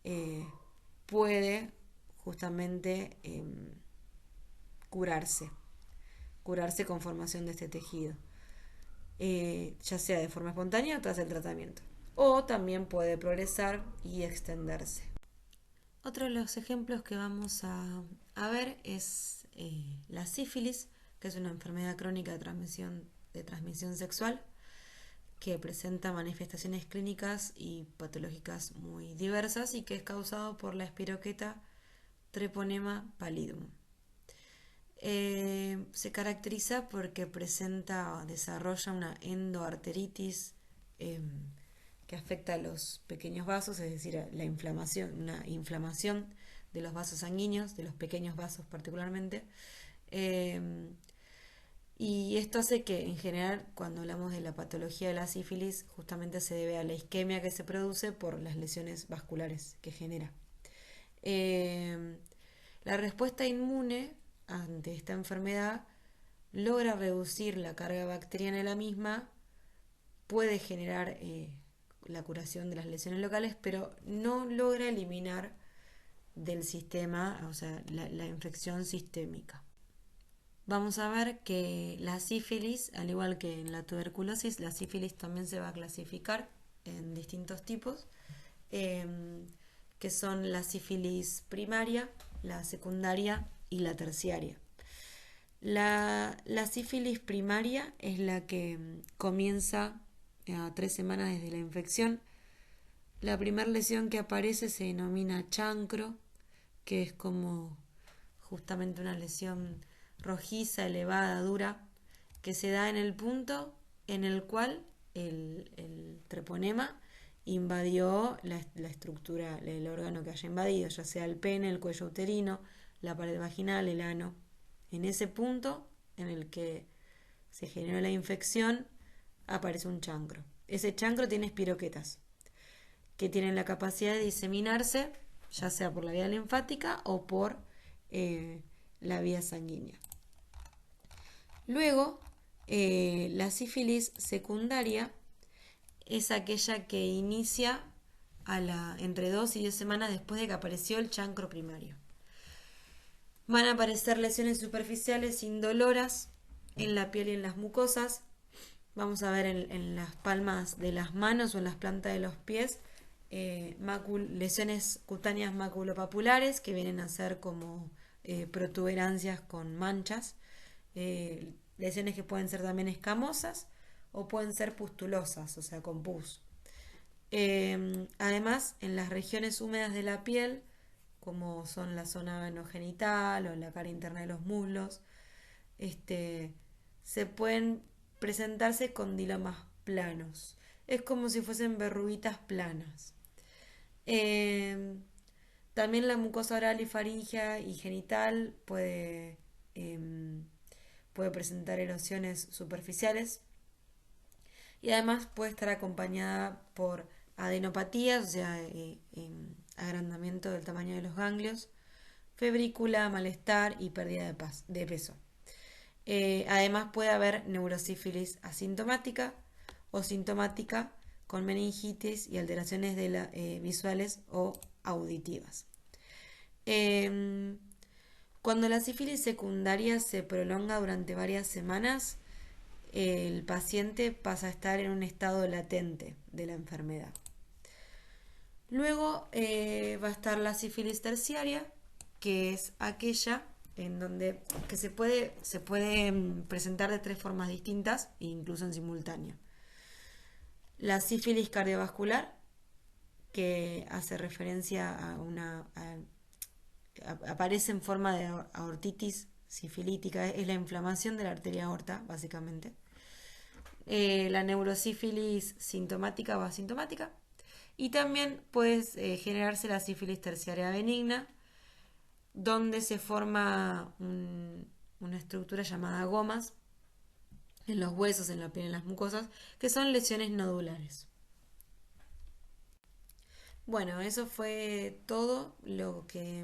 eh, puede justamente curarse, curarse con formación de este tejido, ya sea de forma espontánea o tras el tratamiento. O también puede progresar y extenderse. Otro de los ejemplos que vamos a ver es la sífilis, que es una enfermedad crónica de transmisión sexual que presenta manifestaciones clínicas y patológicas muy diversas y que es causado por la espiroqueta Treponema pallidum. Se caracteriza porque desarrolla una endoarteritis que afecta a los pequeños vasos, es decir, una inflamación de los vasos sanguíneos, de los pequeños vasos particularmente. Y esto hace que, en general, cuando hablamos de la patología de la sífilis, justamente se debe a la isquemia que se produce por las lesiones vasculares que genera. La respuesta inmune ante esta enfermedad logra reducir la carga bacteriana de la misma, puede generar la curación de las lesiones locales, pero no logra eliminar del sistema, o sea, la infección sistémica. Vamos a ver que la sífilis, al igual que en la tuberculosis, la sífilis también se va a clasificar en distintos tipos, que son la sífilis primaria, la secundaria y la terciaria. La sífilis primaria es la que comienza a 3 semanas desde la infección. La primera lesión que aparece se denomina chancro, que es como justamente una lesión rojiza, elevada, dura, que se da en el punto en el cual el treponema invadió la estructura, el órgano que haya invadido, ya sea el pene, el cuello uterino, la pared vaginal, el ano. En ese punto en el que se generó la infección aparece un chancro. Ese chancro tiene espiroquetas que tienen la capacidad de diseminarse, ya sea por la vía linfática o por la vía sanguínea. Luego, la sífilis secundaria es aquella que inicia entre 2 y 10 semanas después de que apareció el chancro primario. Van a aparecer lesiones superficiales indoloras en la piel y en las mucosas. Vamos a ver en las palmas de las manos o en las plantas de los pies lesiones cutáneas maculopapulares que vienen a ser como protuberancias con manchas, lesiones que pueden ser también escamosas o pueden ser pustulosas, o sea, con pus. Además, en las regiones húmedas de la piel, como son la zona anogenital o la cara interna de los muslos, se pueden presentarse con dilomas planos. Es como si fuesen verruguitas planas. También la mucosa oral y faríngea y genital puede presentar erosiones superficiales y además puede estar acompañada por adenopatías, o sea, agrandamiento del tamaño de los ganglios, febrícula, malestar y pérdida de peso. Además puede haber neurosífilis asintomática o sintomática con meningitis y alteraciones visuales o auditivas. Cuando la sífilis secundaria se prolonga durante varias semanas, el paciente pasa a estar en un estado latente de la enfermedad. Luego va a estar la sífilis terciaria, que es aquella en donde que se puede presentar de tres formas distintas e incluso en simultáneo. La sífilis cardiovascular, que hace referencia a aparece en forma de aortitis sifilítica, es la inflamación de la arteria aorta, básicamente. La neurosífilis sintomática o asintomática. Y también puede generarse la sífilis terciaria benigna, donde se forma una estructura llamada gomas en los huesos, en la piel, en las mucosas, que son lesiones nodulares. Bueno, eso fue todo lo que